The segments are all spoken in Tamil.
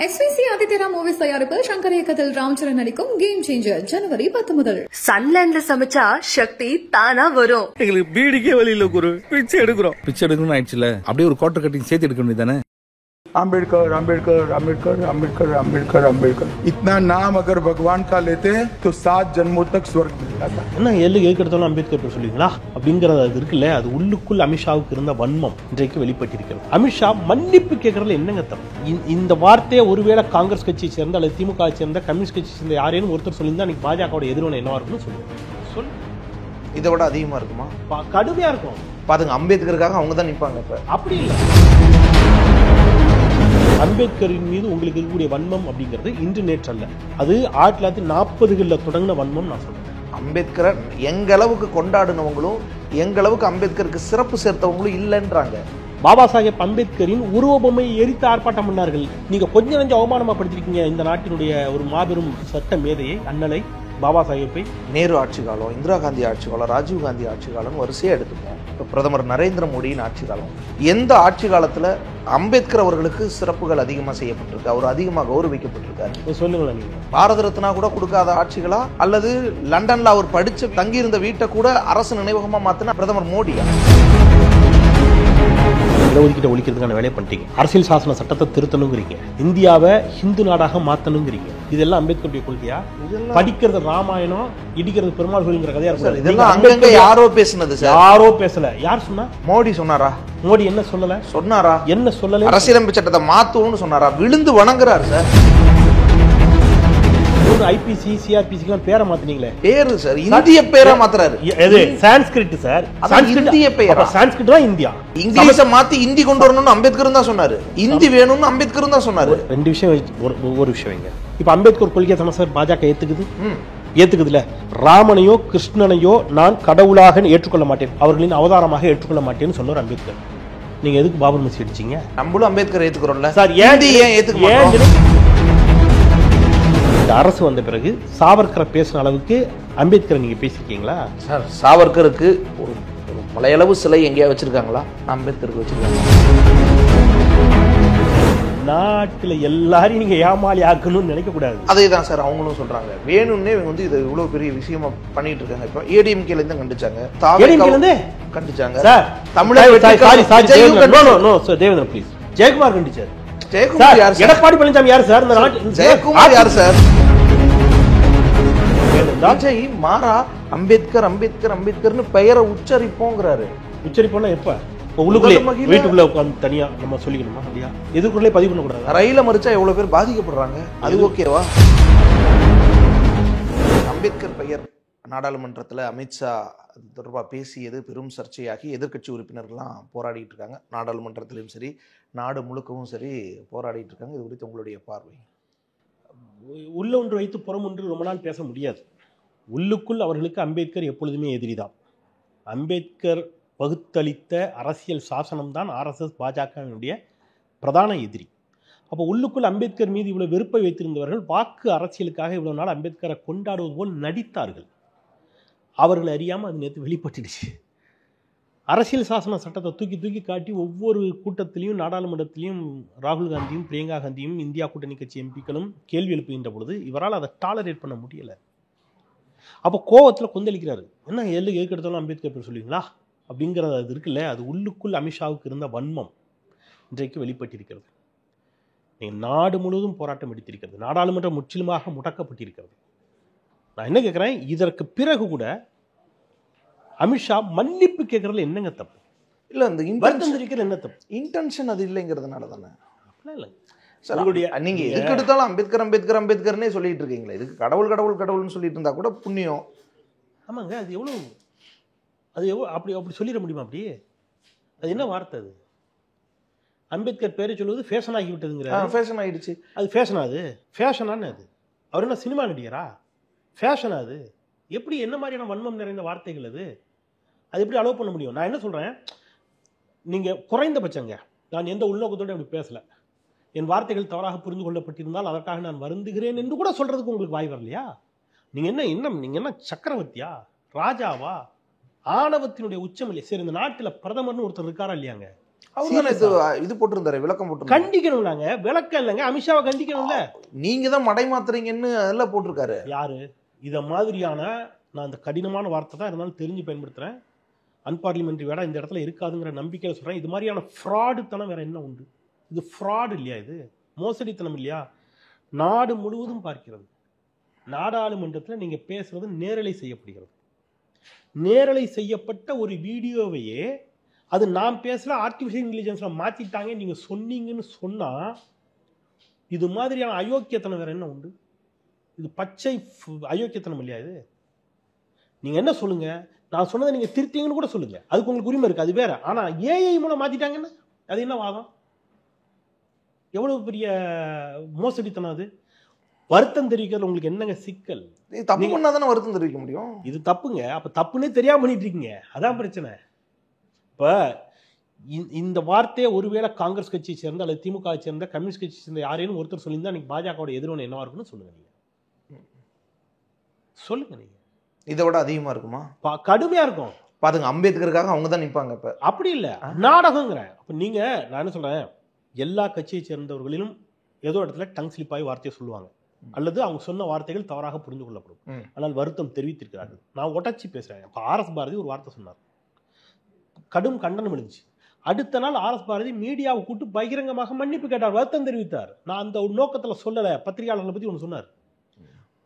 SVC ஆதித்யரா மூவிஸ் தயாரிப்பில் சங்கர் இயக்கத்தில் ராம்சரண் நடிக்கும் கேம் சேஞ்சர் ஜனவரி 10 முதல். சன்லேண்ட்ல சமைச்சா சக்தி தானா வரும். எங்களுக்கு பீடிக்கே வழியில குரு பிச்சை எடுக்கிறோம். பிச்சை எடுக்கணும்னு ஆயிடுச்சுல, அப்படியே ஒரு குவார்டர் கட்டிங் சேர்த்து எடுக்க வேண்டியதானே. अम्बेडकर अम्बेडकर अम्बेडकर अम्बेडकर अम्बेडकर अम्बेडकर इतना नाम अगर भगवान का लेते तो 7 जन्मों तक स्वर्ग मिलता था. என்ன எதுக்கெடுத்தாலும் அம்பேத்கர் சொல்லுவீங்களா அப்படிங்கறது அது இருக்குல்ல, அது உள்ளுக்குள் அமித்ஷாவுக்கு இருந்த வன்மம் இன்றைக்கு வெளிப்பட்டிருக்கிறது. அமித்ஷா மன்னிப்பு கேட்கறதுல என்னங்க தப்பு? இந்த வார்த்தையை ஒருவேளை காங்கிரஸ் கட்சியை சேர்ந்த அல்லது திமுக சேர்ந்த கம்யூனிஸ்ட் கட்சியை சேர்ந்த யாரேனும் ஒருத்தர் சொல்லியிருந்தா அன்னைக்கு பாஜகவோட எதிர்வினை என்னவா இருக்குன்னு சொல்லு. இதை விட அதிகமா இருக்குமா? கடுமையா இருக்கும். பாருங்க, அம்பேத்கருக்காக அவங்க தான் நிற்பாங்க. இப்ப அப்படி இல்லை. அம்பேத்கரின் மீது உங்களுக்கு இருக்கக்கூடிய வன்மம் அப்படிங்கிறது இன்று நேற்று அல்ல, அது 1940களில் தொடங்கின வன்மம். நான் சொல்றேன், அம்பேத்கரை எங்க அளவுக்கு கொண்டாடினவங்களும் எங்க அளவுக்கு அம்பேத்கருக்கு சிறப்பு சேர்த்தவங்களும் இல்லைன்றாங்க. பாபா சாஹேப் அம்பேத்கரின் உருவபொம்மை எரித்து ஆர்ப்பாட்டம் பண்ணார்கள். நீங்க கொஞ்சம் கொஞ்சம் அவமானமா படுத்திருக்கீங்க இந்த நாட்டினுடைய ஒரு மாபெரும் சட்ட மேதையை, அண்ணலை பாபா சாஹேப்பை. நேரு ஆட்சி காலம், இந்திரா காந்தி ஆட்சி காலம், ராஜீவ் காந்தி ஆட்சி காலம் வரிசையா எடுத்துப்போம். இப்போ பிரதமர் நரேந்திர மோடியின் ஆட்சி காலம், எந்த ஆட்சி காலத்துல அம்பேத்கர் அவர்களுக்கு சிறப்புகள் அதிகமாக செய்யப்பட்டிருக்கு, அவர் அதிகமாக கௌரவிக்கப்பட்டிருக்காரு சொல்லுங்களேன். நீங்க பாரத ரத்னா கூட கொடுக்காத ஆட்சிகளா, அல்லது லண்டன்ல அவர் படிச்சு தங்கியிருந்த வீட்டை கூட அரசு நினைவகமா மாத்தின பிரதமர் மோடியா? இடஒதுக்கீட்டை ஒழிக்கிறதுக்கான வேலையை பண்ணிட்டீங்க. அரசியல் சாசன சட்டத்தை திருத்தணுங்கிறீங்க, இந்தியாவை ஹிந்து நாடாக மாத்தணுங்கிறீங்க. இதெல்லாம் அம்பேத்கருடைய கொள்கையா? படிக்கிறது ராமாயணம், இடிக்கிறது பெருமாள் கோயில்ங்கிற கதையா இருக்கு. இதெல்லாம் அங்கங்க யாரோ பேசுனது சார். யாரோ பேசல. யார் சொன்னா? மோடி சொன்னாரா? மோடி என்ன சொல்லல? சொன்னாரா? என்ன சொல்லல? அரசியலமைப்பு சட்டத்தை மாத்துவோம்னு சொன்னாரா? விழுந்து வணங்குறாரு சார். ஐபிசி சிஆர்பிசிக்கு பேரை மாத்தினீங்களே. பேரு சார் இந்திய பேரா மாத்துறாரு. எது? சான்ஸ்கிரிட் சார். இந்திய பேரா? சான்ஸ்கிரிட் தான் இந்தியா. இங்கிலீஷை மாத்தி இந்தி கொண்டு வரணும்னு அம்பேத்கர் தான் சொன்னாரு. இந்தி வேணும்னு அம்பேத்கர் தான் சொன்னாரு. ரெண்டு விஷயம், ஒரு விஷயம் வைங்க. இப்ப அம்பேத்கர் கொள்கை சமஸ்தர் பாஜக ஏத்துக்குதுல, ராமனையோ கிருஷ்ணனையோ நான் கடவுளாக ஏற்றுக்கொள்ள மாட்டேன், அவர்களின் அவதாரமாக ஏற்றுக்கொள்ள மாட்டேன்னு சொன்னார் அம்பேத்கர். நீங்க எதுக்கு பாபர் மசூதி அடிச்சீங்க? நம்மளும் அம்பேத்கர் ஏத்துக்கிறோம்ல சார். ஏன் ஏத்துக்க மாட்டோம்? அரசு வந்த பிறகு சாவர்கரை பேசின அளவுக்கு அம்பேத்கரை நீங்க பேசிருக்கீங்களா சார்? சாவர்கருக்கு ஒரு மலையளவு சிலை எங்கேயா வச்சிருக்காங்களா? அம்பேத்கருக்கு வச்சிருக்காங்க. நாட்டுல எல்லாரையும் நீங்க ஏமாளி ஆக்கணும்னு நினைக்க கூடாது. அதே தான் சார் அவங்களும் சொல்றாங்க. வேணும்னே இவங்க இது இவ்வளவு பெரிய விஷயமா பண்ணிட்டு இருக்காங்க. இப்ப ஏடிஎம்கேல இருந்து கண்டிச்சாங்க சார். தேவேந்திரன் ப்ளீஸ். ஜெயக்குமார் கண்டிச்சார். ஜெயக்குமார் யார்? எடப்பாடி பழனிசாமி யார் சார்? ஜெயக்குமார் யார் சார்? விஜய் மாறா அம்பேத்கர் அம்பேத்கர் அம்பேத்கர்னு பெயரை உச்சரிப்போங்கிறாரு. உச்சரிப்போம்னா எப்ப? உள்ளுக்குள்ளே வீட்டுக்குள்ள உட்கார்ந்து தனியா நம்ம சொல்லிக்கணுமா? இல்லையா? எதுக்குள்ளே பதிவு பண்ண கூடாது. ரயில மறிச்சா எவ்வளவு பேர் பாதிக்கப்படுறாங்க, அது ஓகேவா? அம்பேத்கர் பெயர் நாடாளுமன்றத்தில் அமித்ஷா அது தொடர்பாக பேசியது பெரும் சர்ச்சையாகி எதிர்க்கட்சி உறுப்பினர்கள்லாம் போராடிட்டு இருக்காங்க. நாடாளுமன்றத்திலும் சரி நாடு முழுக்கவும் சரி போராடிட்டு இருக்காங்க. இது குறித்து உங்களுடைய பார்வை? உள்ள ஒன்று வைத்து புறம் ஒன்று ரொம்ப நாள் பேச முடியாது. உள்ளுக்குள் அவர்களுக்கு அம்பேத்கர் எப்பொழுதுமே எதிரிதான். அம்பேத்கர் வகுத்தளித்த அரசியல் சாசனம் தான் ஆர்எஸ்எஸ் பாஜகவினுடைய பிரதான எதிரி. அப்போ உள்ளுக்குள் அம்பேத்கர் மீது இவ்வளவு வெறுப்பை வைத்திருந்தவர்கள் வாக்கு அரசியலுக்காக இவ்வளவு நாள் அம்பேத்கரை கொண்டாடுவது போல் நடித்தார்கள். அவர்களை அறியாமல் அது நேற்று வெளிப்பட்டுடுச்சு. அரசியல் சாசன சட்டத்தை தூக்கி காட்டி ஒவ்வொரு கூட்டத்திலையும் நாடாளுமன்றத்திலையும் ராகுல் காந்தியும் பிரியங்கா காந்தியும் இந்தியா கூட்டணி கட்சி எம்பிக்களும் கேள்வி எழுப்புகின்ற பொழுது இவரால் அதை டாலரேட் பண்ண முடியலை. அப்போ கோவத்தில் கொந்தளிக்கிறாரு. என்ன எதுக்கு எடுத்தாலும் அம்பேத்கர் பேர் சொல்லுவீங்களா அப்படிங்கிறது அது இருக்குல்ல, அது உள்ளுக்குள் அமித்ஷாவுக்கு இருந்த வன்மம் இன்றைக்கு வெளிப்பட்டிருக்கிறது. நாடு முழுவதும் போராட்டம் எடுத்திருக்கிறது. நாடாளுமன்றம் முற்றிலுமாக முடக்கப்பட்டிருக்கிறது. நான் என்ன கேட்குறேன், இதற்கு பிறகு கூட அமித்ஷா மன்னிப்பு கேட்கறதுல என்னங்க தப்பு? இல்லை, அந்த என்ன தப்பு? இன்டென்ஷன் அது இல்லைங்கிறதுனால தானே. அப்படிலாம் இல்லை சார். உங்களுடைய நீங்க எதுக்கு எடுத்தாலும் அம்பேத்கர் அம்பேத்கர் அம்பேத்கர்னே சொல்லிட்டு இருக்கீங்களா? இதுக்கு கடவுள் கடவுள் கடவுள்னு சொல்லிட்டு இருந்தா கூட புண்ணியம். ஆமாங்க, அது எவ்வளோ அப்படி சொல்லிட முடியுமா? அப்படி அது என்ன வார்த்தை? அது அம்பேத்கர் பேரை சொல்லுவது ஃபேஷன் ஆகி விட்டதுங்கிற. ஃபேஷன் ஆகிடுச்சு. அது ஃபேஷனா? அது ஃபேஷனான்னு? அது அவர் என்ன சினிமா நடிகரா? ஃபேஷனா? அது எப்படி? என்ன மாதிரியான வன்மம் நிறைந்த வார்த்தைகள் அது? அது எப்படி அலோவ் பண்ண முடியும்? நான் என்ன சொல்கிறேன், நீங்கள் குறைந்தபட்சங்க, நான் எந்த உள்நோக்கத்தோடு அப்படி பேசலை. என் வார்த்தைகள் தவறாக புரிந்து கொள்ளப்பட்டிருந்தால் அதற்காக நான் வருந்துகிறேன் என்று கூட சொல்கிறதுக்கு உங்களுக்கு வாய் வரலையா? நீங்கள் என்ன சக்கரவர்த்தியா, ராஜாவா? ஆணவத்தினுடைய உச்சம் இல்லையா? சரி, இந்த நாட்டில் பிரதமர்னு ஒருத்தர் இருக்காரா இல்லையாங்க? இது போட்டிருந்தாரு, விளக்கம் போட்டு. கண்டிக்கணும், நாங்க விளக்கம் இல்லைங்க, அமித்ஷாவை கண்டிக்கணும்ல. நீங்க தான் மடை மாத்துறீங்கன்னு அதெல்லாம் போட்டிருக்காரு. யாரு இத மாதிரியான, நான் அந்த கடினமான வார்த்தை தான் இருந்தாலும் தெரிஞ்சு பயன்படுத்துறேன், அன்பார்லிமெண்ட்ரி வேடா இந்த இடத்துல இருக்காதுங்கிற நம்பிக்கையில் சொல்றேன். இது மாதிரியான ஃப்ராடுத்தனம் வேற என்ன உண்டு? இது ஃப்ராடு இல்லையா? இது மோசடித்தனம் இல்லையா? நாடு முழுவதும் பார்க்கிறது. நாடாளுமன்றத்தில் நீங்க பேசுறது நேரலை செய்யப்படுகிறது. நேரலை செய்யப்பட்ட ஒரு வீடியோவையே அது நான் பேசல ஆர்டிஃபிஷியல் இன்டெலிஜென்ஸ்ல மாத்திட்டாங்க நீங்க சொன்னீங்கன்னு சொன்னா, இது மாதிரியான அயோக்கியத்தனம் வேற என்ன உண்டு? இது பச்சை அயோக்கியத்தனம் இல்லையா? இது நீங்க என்ன சொல்லுங்க, நான் சொன்னதை நீங்க திருத்தீங்கன்னு கூட சொல்லுங்க, அதுக்கு உங்களுக்கு உரிமை இருக்கு, அது வேற. ஆனா ஏஐ மூலம் மாத்திட்டாங்கன்னா அது என்ன வாதம்? எவ்வளவு பெரிய மோசடித்தனம் அது! வருத்தம் தெரிவிக்கிறது உங்களுக்கு என்னங்க சிக்கல்? தப்பு பண்ணாதானே வருத்தம் தெரிவிக்க முடியும். இது தப்புங்க. அப்ப தப்புன்னே தெரியாம பண்ணிட்டு இருக்கீங்க, அதான் பிரச்சனை. இப்ப இந்த வார்த்தையை ஒருவேளை காங்கிரஸ் கட்சியை சேர்ந்த அல்லது திமுக சேர்ந்த கம்யூனிஸ்ட் கட்சியை சேர்ந்த யாரேனும் ஒருத்தர் சொல்லியிருந்தா நீங்க பாஜகவோட எதிர்வினை என்னவா இருக்குன்னு சொல்லுங்க. நீங்க சொல்லுங்க. நீங்க இதை விட அதிகமா இருக்குமா? கடுமையா இருக்கும். பாருங்க, அம்பேத்கருக்காக அவங்க தான் நிற்பாங்க. இப்ப அப்படி இல்ல, நாடகங்கிறேன். அப்ப நீங்க, நான் என்ன சொல்றேன், எல்லா கட்சியை சேர்ந்தவர்களிலும் ஏதோ இடத்துல டங் ஸ்லிப்பாகி வார்த்தையை சொல்லுவாங்க, அல்லது அவங்க சொன்ன வார்த்தைகள் தவறாக புரிந்து கொள்ளப்படும். ஆனால் வருத்தம் தெரிவித்திருக்கிறார்கள். நான் உடச்சி பேசுறேன். இப்போ ஆர்எஸ் பாரதி ஒரு வார்த்தை சொன்னார், கடும் கண்டனம் எழுந்துச்சு. அடுத்த நாள் ஆர்எஸ் பாரதி மீடியாவை கூட்டு பகிரங்கமாக மன்னிப்பு கேட்டார், வருத்தம் தெரிவித்தார். நான் அந்த நோக்கத்துல சொல்லல, பத்திரிகையாளர்களை பத்தி ஒன்று சொன்னார்,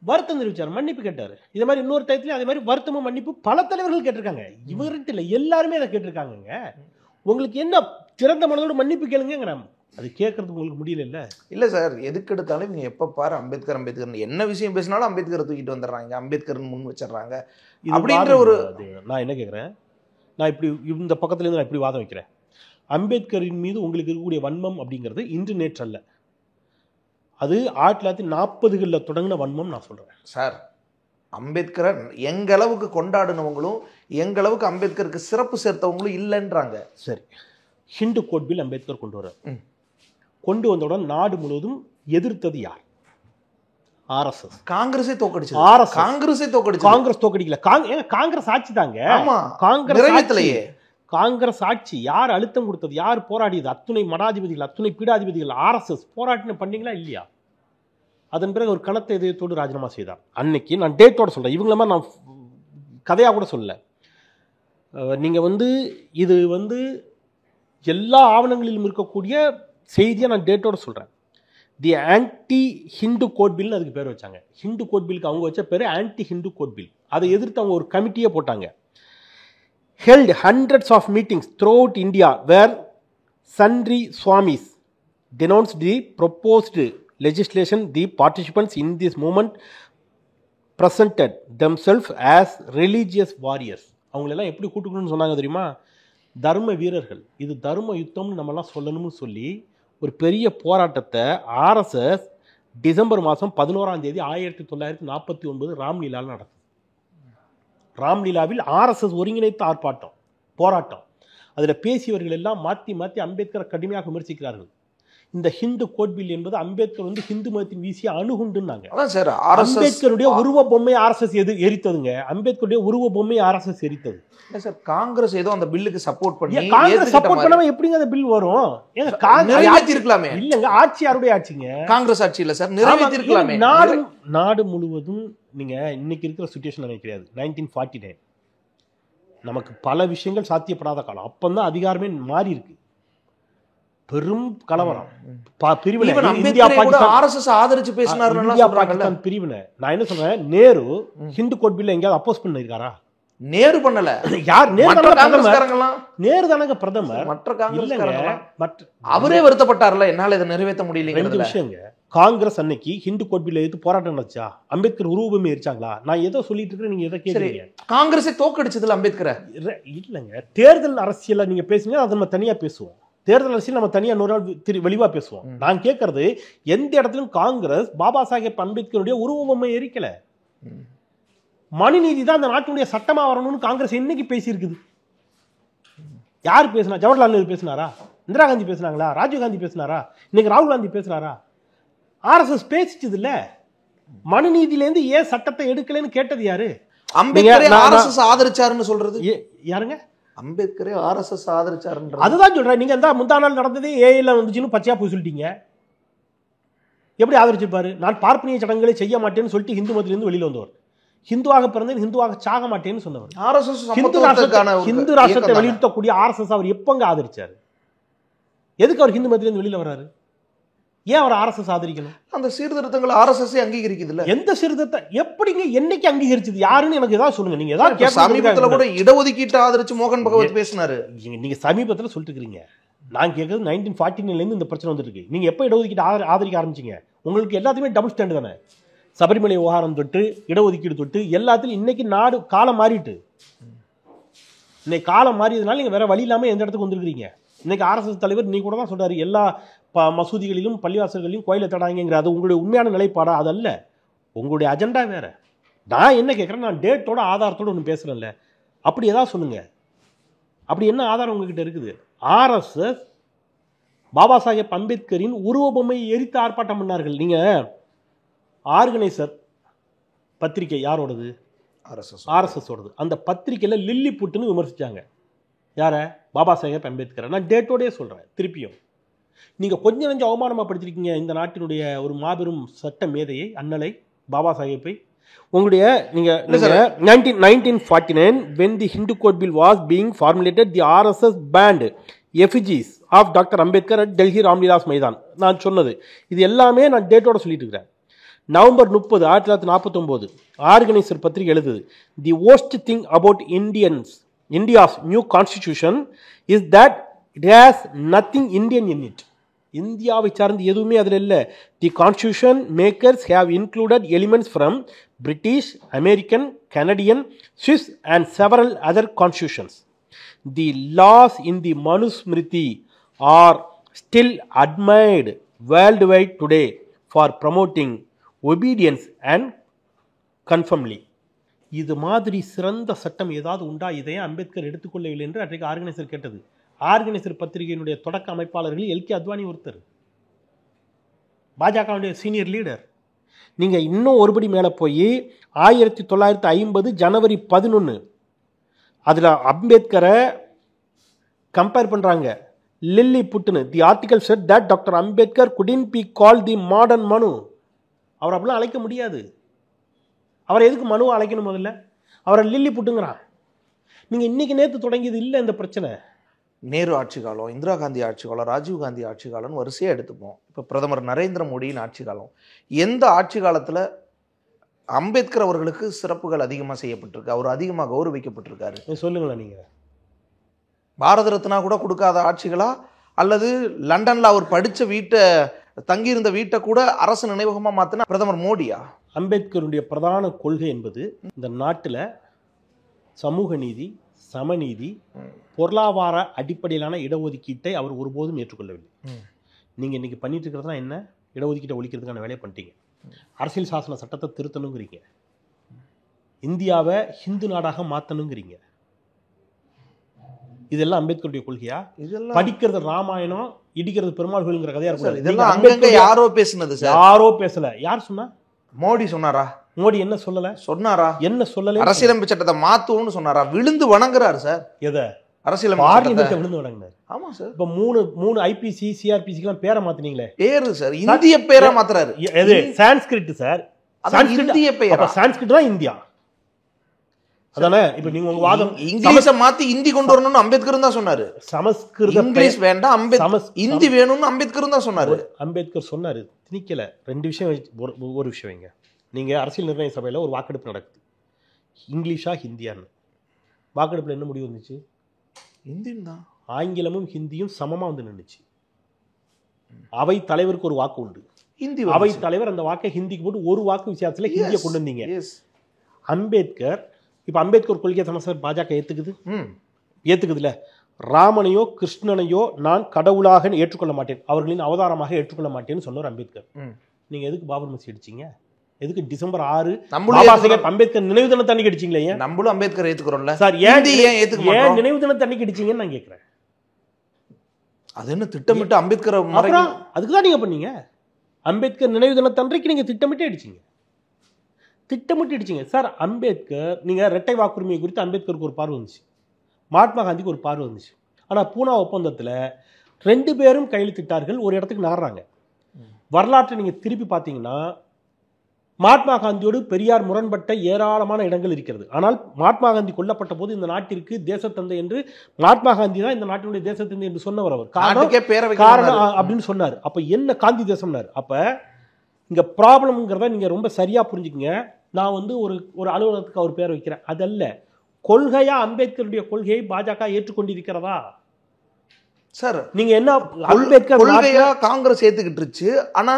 வருத்தம் தெரிவிச்சார், மன்னிப்பு கேட்டார். இதே மாதிரி இன்னொரு டயத்துல அதே மாதிரி வருத்தமும் மன்னிப்பு பல தலைவர்கள் கேட்டிருக்காங்க. இவர்கிட்ட இல்லை, எல்லாருமே அதை கேட்டிருக்காங்க. உங்களுக்கு என்ன திறந்த மனதோடு மன்னிப்பு கேளுங்க, அது கேட்கறதுக்கு உங்களுக்கு முடியல. இல்ல இல்ல சார், எதுக்கு எடுத்தாலும் நீங்க எப்ப பாரு அம்பேத்கர் அம்பேத்கர் என்ன விஷயம் பேசினாலும் அம்பேத்கரை தூக்கிட்டு வந்துடுறாங்க, அம்பேத்கர் முன் வச்சிடறாங்க அப்படின்ற ஒரு. நான் என்ன கேட்கிறேன், நான் இப்படி இந்த பக்கத்துல இருந்து நான் இப்படி வாதம் வைக்கிறேன். அம்பேத்கரின் மீது உங்களுக்கு இருக்கக்கூடிய வன்மம் அப்படிங்கிறது இன்று நேற்று அல்ல, அது 1940களில் தொடங்கின வன்மம் நான் சொல்றேன் சார். அம்பேத்கரை எங்க அளவுக்கு கொண்டாடினவங்களும் எங்க அளவுக்கு அம்பேத்கருக்கு சிறப்பு சேர்த்தவங்களும் இல்லைன்றாங்க. சரி, ஹிந்து கோட் பில் அம்பேத்கர் கொண்டு வர, கொண்டு வந்தவுடன் நாடு முழுவதும் எதிர்த்தது யார்? ஆர்எஸ்எஸ். காங்கிரஸே தோக்கடிச்சு. காங்கிரஸ் தோக்கடிக்கல, காங்கிரஸ் ஆட்சி தாங்க. காங்கிரஸ் ஆட்சி. யார் அழுத்தம் கொடுத்தது, யார் போராடியது? அத்துணை மடாதிபதிகள், அத்துணை பீடாதிபதிகள். ஆர்எஸ்எஸ் போராட்டம் பண்ணீங்களா இல்லையா? அதன் பிறகு ஒரு கனத்த இதயத்தோடு ராஜினாமா செய்தார். அன்னைக்கு நான் டேட்டோட சொல்றேன், இவங்கள மாதிரி நான் கதையா கூட சொல்லல. நீங்க இது எல்லா ஆவணங்களிலும் இருக்கக்கூடிய செய்தியை நான் டேட்டோட சொல்றேன். The anti Hindu code bill அதுக்கு பேர் வச்சாங்க. ஹிந்து கோட் பில்லுக்கு அவங்க வச்ச பேர் ஆன்டி ஹிந்து கோட் பில். அதை எதிர்த்து அவங்க ஒரு கமிட்டியே போட்டாங்க. held hundreds of meetings throughout India where sundry swamis denounced the proposed legislation. The participants in this movement presented themselves as religious warriors. அவங்களெல்லாம் எப்படி கூட்டுக்கணும்னு சொன்னாங்க தெரியுமா? தர்ம வீரர்கள். இது தர்ம யுத்தம்னு நம்மலாம் சொல்லணும்னு சொல்லி ஒரு பெரிய போராட்டத்தை ஆர்எஸ்எஸ் டிசம்பர் மாதம் 11ஆம் தேதி 1949 ராம்லீலாவில் நடக்கும். ராம்லீலாவில் ஆர்எஸ்எஸ் ஒருங்கிணைத்த ஆர்ப்பாட்டம், போராட்டம். அதில் பேசியவர்கள் எல்லாம் மாற்றி மாற்றி அம்பேத்கரை கடுமையாக விமர்சிக்கிறார்கள். இந்த ஹிந்து கோட் பில் என்பது அம்பேத்கர் ஹிந்து மதத்தின் வீசிய அணுகுண்டுன்னாங்க. அம்பேத்கருடைய உருவ பொம்மை ஆர்எஸ்எஸ் எரித்ததுங்க. அம்பேத்கருடைய உருவ பொம்மை ஆர்எஸ்எஸ் எரித்தது. காங்கிரஸ் ஏதோ அந்த பில்லுக்கு சப்போர்ட் பண்ணி, காங்கிரஸ் சப்போர்ட் பண்ணாம எப்படிங்க அந்த பில் வரும்? நிறைவேற்றிருக்கலாமே. இல்லங்க, ஆட்சி யாருடைய ஆட்சிங்க? காங்கிரஸ் ஆட்சி இல்ல சார், நிறைவேற்றிருக்கலாமே. நாடு முழுவதும் நீங்க இன்னைக்கு இருக்கிற சிச்சுவேஷன் நினைக்கிறது 1949 நமக்கு பல விஷயங்கள் சாத்தியப்படாத காலம். அப்பந்தான் அதிகாரமே மாறி இருக்கு. பெரும் கலவரம், பிரிவினை. இந்தியா பாகிஸ்தான் பிரிவினை. நான் என்ன சொல்றேன், நேரு ஹிந்து கோட் பில்ல எங்கேயாவது அப்போஸ் பண்ணிருக்காரா? நேரு பண்ணல. யார்? நேரு தானங்க பிரதமர். அவரே வருத்தப்பட்டார்ல, என்னால இதை நிறைவேற்ற முடியல. ரெண்டு விஷயங்க. காங்கிரஸ் அன்னைக்கு ஹிந்து கோட் பில்ல எதிர்த்து போராட்டம் நடந்துச்சா? அம்பேத்கர் உருவமே எரிச்சாங்களா? நான் ஏதோ சொல்லிட்டு இருக்கேன், நீங்க எதை கேக்குறீங்க? காங்கிரஸே தோக்கடிச்சதுல அம்பேத்கரை இல்லங்க. தேர்தல் அரசியல் நீங்க பேசுங்க, அதை நம்ம தனியா பேசுவோம். தேர்தல் அரசியல் நம்ம தனியா இன்னொரு நாள் வெளிவா பேசுவோம். நான் கேட்கறது, எந்த இடத்திலும் காங்கிரஸ் பாபா சாஹேப் அம்பேத்கருடைய உருவ பொம்மை எரிக்கல. மனுநீதி தான் அந்த நாட்டினுடைய சட்டமா வரணும்னு காங்கிரஸ் என்னைக்கு பேசியிருக்குது? யார் பேசினா? ஜவஹர்லால் நேரு பேசினாரா? இந்திரா காந்தி பேசினாங்களா? ராஜீவ் காந்தி பேசினாரா? இன்னைக்கு ராகுல் காந்தி பேசுறாரா? ஆர்எஸ்எஸ் பேசிச்சது இல்ல. மனுநீதியில இருந்து ஏன் சட்டத்தை எடுக்கலன்னு கேட்டது யாரு? அம்பேத்கரை ஆர்எஸ்எஸ் ஆதரிச்சாருன்னு சொல்றது யாருங்க? அம்பேத்கரே ஆர்எஸ்எஸ் ஆதரிச்சாருன்ற அதுதான் சொல்றேன். நீங்க இந்த முந்தா நாள் நடந்ததே ஏஐல வந்துச்சுன்னு பச்சையா போய் சொல்லிட்டீங்க. எப்படி ஆதரிச்சிருப்பாரு? நான் பார்ப்பனிய சடங்குகளை செய்ய மாட்டேன்னு சொல்லிட்டு ஹிந்து மதத்திலிருந்து வெளியில வந்தவர். ஹிந்துவாக பிறந்தேன், ஹிந்துவாக சாக மாட்டேன்னு சொன்னவர். ஆர்எஸ்எஸ் ஹிந்து ராஷ்டிரத்தை வலியுறுத்தக்கூடிய ஆர்எஸ்எஸ் அவர் எப்பங்க ஆதரிச்சாரு? எதுக்கு அவர் ஹிந்து மதத்திலிருந்து வெளியில வர்றாரு? ஏன் அவர் ஆர்எஸ்எஸ் ஆதரிக்கணும்? அந்த சீர்திருத்தங்களை ஆர்எஸ்எஸ் அங்கீகரிக்குது இல்ல? எந்த சீர்திருத்த எப்படிங்க என்னைக்கு அங்கீகரிச்சது? யாருன்னு எனக்கு ஏதாவது சொல்லுங்க. நீங்க ஏதாவது சமீபத்துல கூட இடஒதுக்கீட்டு ஆதரிச்சு மோகன் பகவத் பேசினாரு. நீங்க சமீபத்துல சொல்லிட்டு இருக்கீங்க. நான் கேட்கறது 1949 இருந்து இந்த பிரச்சனை வந்துட்டு இருக்கு. நீங்க எப்ப இடஒதுக்கீட்டு ஆதரிக்க ஆரம்பிச்சீங்க? உங்களுக்கு எல்லாத்தையுமே டபுள் ஸ்டாண்ட் தானே. சபரிமலை விவகாரம் தொட்டு இடஒதுக்கீடு தொட்டு எல்லாத்திலும் இன்னைக்கு நாடு காலம் மாறிட்டு. இன்னைக்கு காலம் மாறியதுனால நீங்க வேற வழி இல்லாம எந்த இடத்துக்கு வந்துருக்கீங்க. இன்னைக்கு ஆர்எஸ்எஸ் தலைவர் நீ கூட தான் சொல்றாரு, எல்லா மசூதிகளிலும் பள்ளிவாசல்களிலும் கோயிலை தடாங்கிற. அது உங்களுடைய உண்மையான நிலைப்பாடா? அது அல்ல, உங்களுடைய அஜெண்டா வேற. நான் என்ன கேட்குறேன், நான் டேட்டோட ஆதாரத்தோட ஒன்று பேசுறேன்ல, அப்படி ஏதாவது சொல்லுங்க. அப்படி என்ன ஆதாரம் உங்ககிட்ட இருக்குது? ஆர்எஸ்எஸ் பாபா சாஹேப் அம்பேத்கரின் உருவபொம்மை எரித்து ஆர்ப்பாட்டம் பண்ணார்கள். நீங்க ஆர்கனைசர் பத்திரிகை யாரோடது? ஆர்எஸ்எஸ் ஓடது. அந்த பத்திரிகையில் லில்லி புட்டுன்னு விமர்சிச்சாங்க. யார? பாபா சாஹேப் அம்பேத்கர். நான் டேட்டோடய சொல்றேன். திருப்பியும் நீங்க கொஞ்சம் நெஞ்சம் அவமானமாக படுத்திருக்கீங்க இந்த நாட்டினுடைய ஒரு மாபெரும் சட்ட மேதையை, அண்ணலை பாபா சாஹேப்பை. உங்களுடைய நீங்க 1949 when the Hindu Code Bill was being formulated, the RSS banned effigies of Dr. Ambedkar at Delhi ராம்லீலாஸ் maidan. நான் சொன்னது இது எல்லாமே நான் டேட்டோட சொல்லிட்டு இருக்கிறேன். நவம்பர் 30, 1949 ஆர்கனைசர் பத்திரிகை எழுதுது, தி worst thing about India's new constitution is that it has nothing Indian in it. இந்தியாவை சார்ந்து எதுவுமே அதில் இல்லை. The constitution makers have included elements from British, American, Canadian, Swiss and several other constitutions. The laws in the Manusmriti are still admired worldwide today for promoting obedience and conformity. இது மாதிரி சிறந்த சட்டம் ஏதாவது உண்டா? இதையே அம்பேத்கர் எடுத்துக்கொள்ளவில்லை என்று அன்றைக்கு ஆர்கனைசர் கேட்டது. ஆர்கனைசர் பத்திரிகையினுடைய தொடக்க அமைப்பாளர்கள் எல்கே அத்வானி ஒருத்தர், பாஜகவுடைய சீனியர் லீடர். நீங்க இன்னும் ஒருபடி மேலே போய் 1950 ஜனவரி 11 அதில் அம்பேத்கரை கம்பேர் பண்ணுறாங்க. லில்லி புட்டுன்னு the article said that doctor Ambedkar could be call the modern Manu. அவர் அப்படிலாம் அழைக்க முடியாது. அவரை எதுக்கு மனுவை அழைக்கணும்? முதல்ல அவரை லில்லி புட்டுங்கிறான். நீங்கள் இன்னைக்கு நேற்று தொடங்கியது இல்லை இந்த பிரச்சனை. நேரு ஆட்சி காலம், இந்திரா காந்தி ஆட்சி காலம், ராஜீவ் காந்தி ஆட்சி காலம்னு வரிசையாக எடுத்துப்போம். இப்போ பிரதமர் நரேந்திர மோடியின் ஆட்சி காலம். எந்த ஆட்சி காலத்தில் அம்பேத்கர் அவர்களுக்கு சிறப்புகள் அதிகமாக செய்யப்பட்டிருக்கு, அவர் அதிகமாக கௌரவிக்கப்பட்டிருக்காரு? சொல்லுங்களேன். நீங்கள் பாரத ரத்னா கூட கொடுக்காத ஆட்சிகளா, அல்லது லண்டனில் அவர் படித்த வீட்டை, தங்கியிருந்த வீட்டை கூட அரசு நினைவகமாக மாற்றினா பிரதமர் மோடியா? அம்பேத்கருடைய பிரதான கொள்கை என்பது இந்த நாட்டில் சமூக நீதி, சமநீதி, பொருளாதார அடிப்படையிலான இடஒதுக்கீட்டை அவர் ஒருபோதும் ஏற்றுக்கொள்ளவில்லை. நீங்கள் இன்னைக்கு பண்ணிட்டு இருக்கிறதுனா என்ன? இடஒதுக்கீட்டை ஒழிக்கிறதுக்கான வேலையை பண்ணிட்டீங்க. அரசியல் சாசன சட்டத்தை திருத்தணுங்கிறீங்க, இந்தியாவை ஹிந்து நாடாக மாற்றணுங்கிறீங்க. இதெல்லாம் அம்பேத்கருடைய கொள்கையா? இதெல்லாம் படிக்கிறது ராமாயணம், இடிக்கிறது பெருமாள் கோயிலுங்கிற கதையா? யாரோ பேசுனது சார். யாரோ பேசல. யார் சொன்னா? மோடி சொன்னாரா? மோடி என்ன சொல்லல? சொன்னாரா? என்ன சொல்லல? அரசியலமைப்பு சட்டத்தை மாத்துவோம்னு சொன்னாரா? விழுந்து வணங்குறாரு சார். எதை? அரசியலமைப்பு விழுந்து வணங்குறாரு. ஆமா சார். இப்ப மூணு ஐபிசி, சிஆர்பிசிக்கு பேரை மாத்தினீங்களே. பேரு சார் இந்திய பேரா மாத்துறாரு. எது? சான்ஸ்கிரிட் சார். இந்திய பேரா? சான்ஸ்கிரிட் தான் இந்தியா. அதானே? இப்ப நீங்க உங்க வாதம் இங்கிலீஷை மாத்தி இந்தி கொண்டு வரணும்னு அம்பேத்கர் தான் சொன்னாரு. சமஸ்கிருத இங்கிலீஷ் வேண்டாம், இந்தி வேணும்னு அம்பேத்கர் தான் சொன்னாரு. அம்பேத்கர் சொன்னாரு, திணிக்கல. ரெண்டு விஷயம், ஒரு விஷயம் வைங்க. நீங்க அரசியல் நிர்ணய சபையில ஒரு வாக்கெடுப்பு நடக்குது, இங்கிலீஷா ஹிந்தியான்னு. வாக்கெடுப்புல என்ன முடிவு வந்துச்சு? ஹிந்தின்னு தான். ஆங்கிலமும் ஹிந்தியும் சமமா வந்து நின்றுச்சு. அவை தலைவருக்கு ஒரு வாக்கு உண்டு. ஹிந்தி அவை தலைவர் அந்த வாக்கை ஹிந்திக்கு போட்டு ஒரு வாக்கு வித்தியாசத்துல ஹிந்தியை கொண்டு வந்தீங்க. அம்பேத்கர் இப்ப அம்பேத்கர் கொள்கை சமஸ்தர் பாஜக ஏத்துக்குதுல. ராமனையோ கிருஷ்ணனையோ நான் கடவுளாக ஏற்றுக்கொள்ள மாட்டேன், அவர்களின் அவதாரமாக ஏற்றுக்கொள்ள மாட்டேன்னு சொன்னார் அம்பேத்கர். நீங்க எதுக்கு பாபர் மசூதி அடிச்சீங்க? எதுக்கு டிசம்பர் 6 அம்பேத்கர் நினைவு தினத்தை அன்னைக்கு அடிச்சீங்களே? நம்மளும் அம்பேத்கர் ஏத்துக்கிறோம்ல சார். ஏன் நினைவு தினத்தை அன்னைக்கு அடிச்சீங்கன்னு நான் கேட்கிறேன். அது என்ன திட்டமிட்டு அம்பேத்கர் அதுக்குதான் நீங்க பண்ணீங்க. அம்பேத்கர் நினைவு தினத்தை அன்றைக்கு நீங்க திட்டமிட்டு அடிச்சீங்க. சார். அம்பேத்கர் நீங்க இரட்டை வாக்குரிமை குறித்து அம்பேத்கருக்கு ஒரு பார்வை வந்துச்சு. மகாத்மா காந்திக்கு ஒரு பார்வை இருந்துச்சு. ஆனால் பூனா ஒப்பந்தத்தில் 2 பேரும் கையெழுத்திட்டார்கள், ஒரு இடத்துக்கு நகர்றாங்க. வரலாற்றை நீங்கள் திருப்பி பார்த்தீங்கன்னா மகாத்மா காந்தியோடு பெரியார் முரண்பட்ட ஏராளமான இடங்கள் இருக்கிறது. ஆனால் மகாத்மா காந்தி கொல்லப்பட்ட போது இந்த நாட்டிற்கு தேசத்தந்தை என்று மகாத்மா காந்தி தான் இந்த நாட்டினுடைய தேசத்தந்தை என்று சொன்னவர். அவர் காரணம் அப்படின்னு சொன்னார். அப்ப என்ன காந்தி தேசம்னார். அப்ப இங்க ப்ராப்ளம்ங்கிறத நீங்க ரொம்ப சரியா புரிஞ்சுக்கங்க. நான் வந்து ஒரு அலுவலகத்துக்கு அவர் பேர் வைக்கிறேன், அதல்ல. கொள்கையா அம்பேத்கருடைய கொள்கையை பாஜக ஏற்றுக்கொண்டிருக்கிறதா சார்? நீங்க என்ன அம்பேத்கர் கொள்கையா காங்கிரஸ் ஏத்துக்கிட்டுருச்சு, ஆனா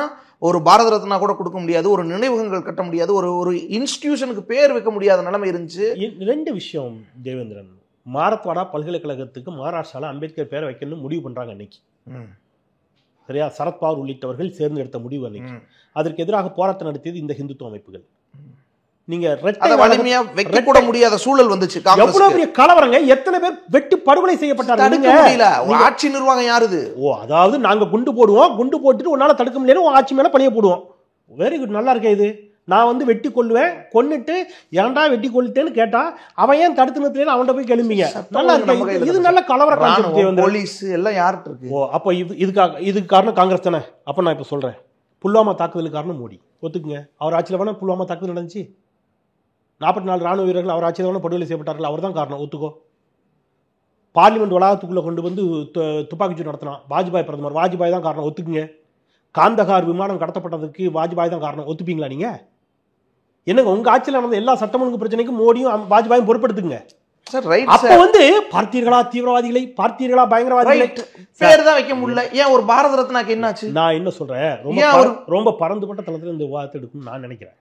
ஒரு பாரத ரத்னா கூட கொடுக்க முடியாது, ஒரு நினைவகங்கள் கட்ட முடியாது, ஒரு இன்ஸ்டிடியூஷனுக்கு பேர் வைக்க முடியாத நிலைமை இருந்துச்சு. 2 விஷயம் தேவேந்திரன். மாரத்வாடா பல்கலைக்கழகத்துக்கு மகாராஷ்டிரால அம்பேத்கர் பேரை வைக்கணும்னு முடிவு பண்றாங்க அன்னைக்கு. சரியா? சரத்பவார் உள்ளிட்டவர்கள் சேர்ந்து எடுத்த முடிவு அன்னைக்கு. அதற்கு எதிராக போராட்டம் நடத்தியது இந்த இந்துத்துவ அமைப்புகள். நீங்க வலிமையா வைக்க கூட முடியாத சூழல் வந்துச்சு. எவ்வளவு பெரிய கலவரங்க, எத்தனை பேர் வெட்டி படுகொலை செய்யப்பட்டாங்க. ஆட்சி நிர்வாகம் யாருது? அதாவது நாங்க குண்டு போடுவோம், குண்டு போட்டுட்டு உன்னால தடுக்க முடியல, உன் ஆட்சி மேல பழிய போடுவோம். வெரி குட், நல்லா இருக்கே இது. நான் வந்து வெட்டி கொள்ளுவேன், கொன்னுட்டு ஏன்டா வெட்டி கொள்ளிட்டேன்னு கேட்டா அவன் ஏன் தடுத்து நிறுத்தல அவன்கிட்ட போய் கிளம்பிங்க. நல்லா இருக்கு, இது நல்ல கலவர கான்செப்ட். போலீஸ் எல்லாம் யார்கிட்ட இருக்கு? அப்ப இதுக்கு காரணம் காங்கிரஸ் தானே. அப்ப நான் இப்ப சொல்றேன், புல்வாமா தாக்குதலுக்கு காரணம் மோடி. ஒத்துக்குங்க, அவர் ஆட்சியில் வேணா புல்வாமா தாக்குதல் நடந்துச்சு. 44 ராணுவ வீரர்கள் அவர் ஆட்சியில் வேணா படுகொலை செய்யப்பட்டார்கள், அவர் தான் காரணம். ஒத்துக்கோ. பார்லிமெண்ட் வளாகத்துக்குள்ள கொண்டு வந்து துப்பாக்கிச்சூடு நடத்தினான் வாஜ்பாய் பிரதமர், வாஜ்பாய் தான் காரணம். ஒத்துக்குங்க. காந்தகார் விமானம் கடத்தப்பட்டதுக்கு வாஜ்பாய் தான் காரணம். ஒத்துப்பீங்களா நீங்க? என்னங்க உங்க ஆட்சியில் நடந்த எல்லா சட்டம் ஒழுங்கு பிரச்சனைக்கும் மோடியும் வாஜ்பாயும் பொறுப்படுத்துங்க. அப்ப வந்து பார்த்தீர்களா தீவிரவாதிகளை, பார்த்தீர்களா பயங்கரவாதிகளை, பேர் தான் வைக்க முடியல. ஏன் ஒரு பாரத ரத்னாக்கு என்னாச்சு? நான் என்ன சொல்றேன், ரொம்ப பரந்துபட்ட தளத்தில் இந்த விவாதத்தை எடுக்கணும்னு நான் நினைக்கிறேன்.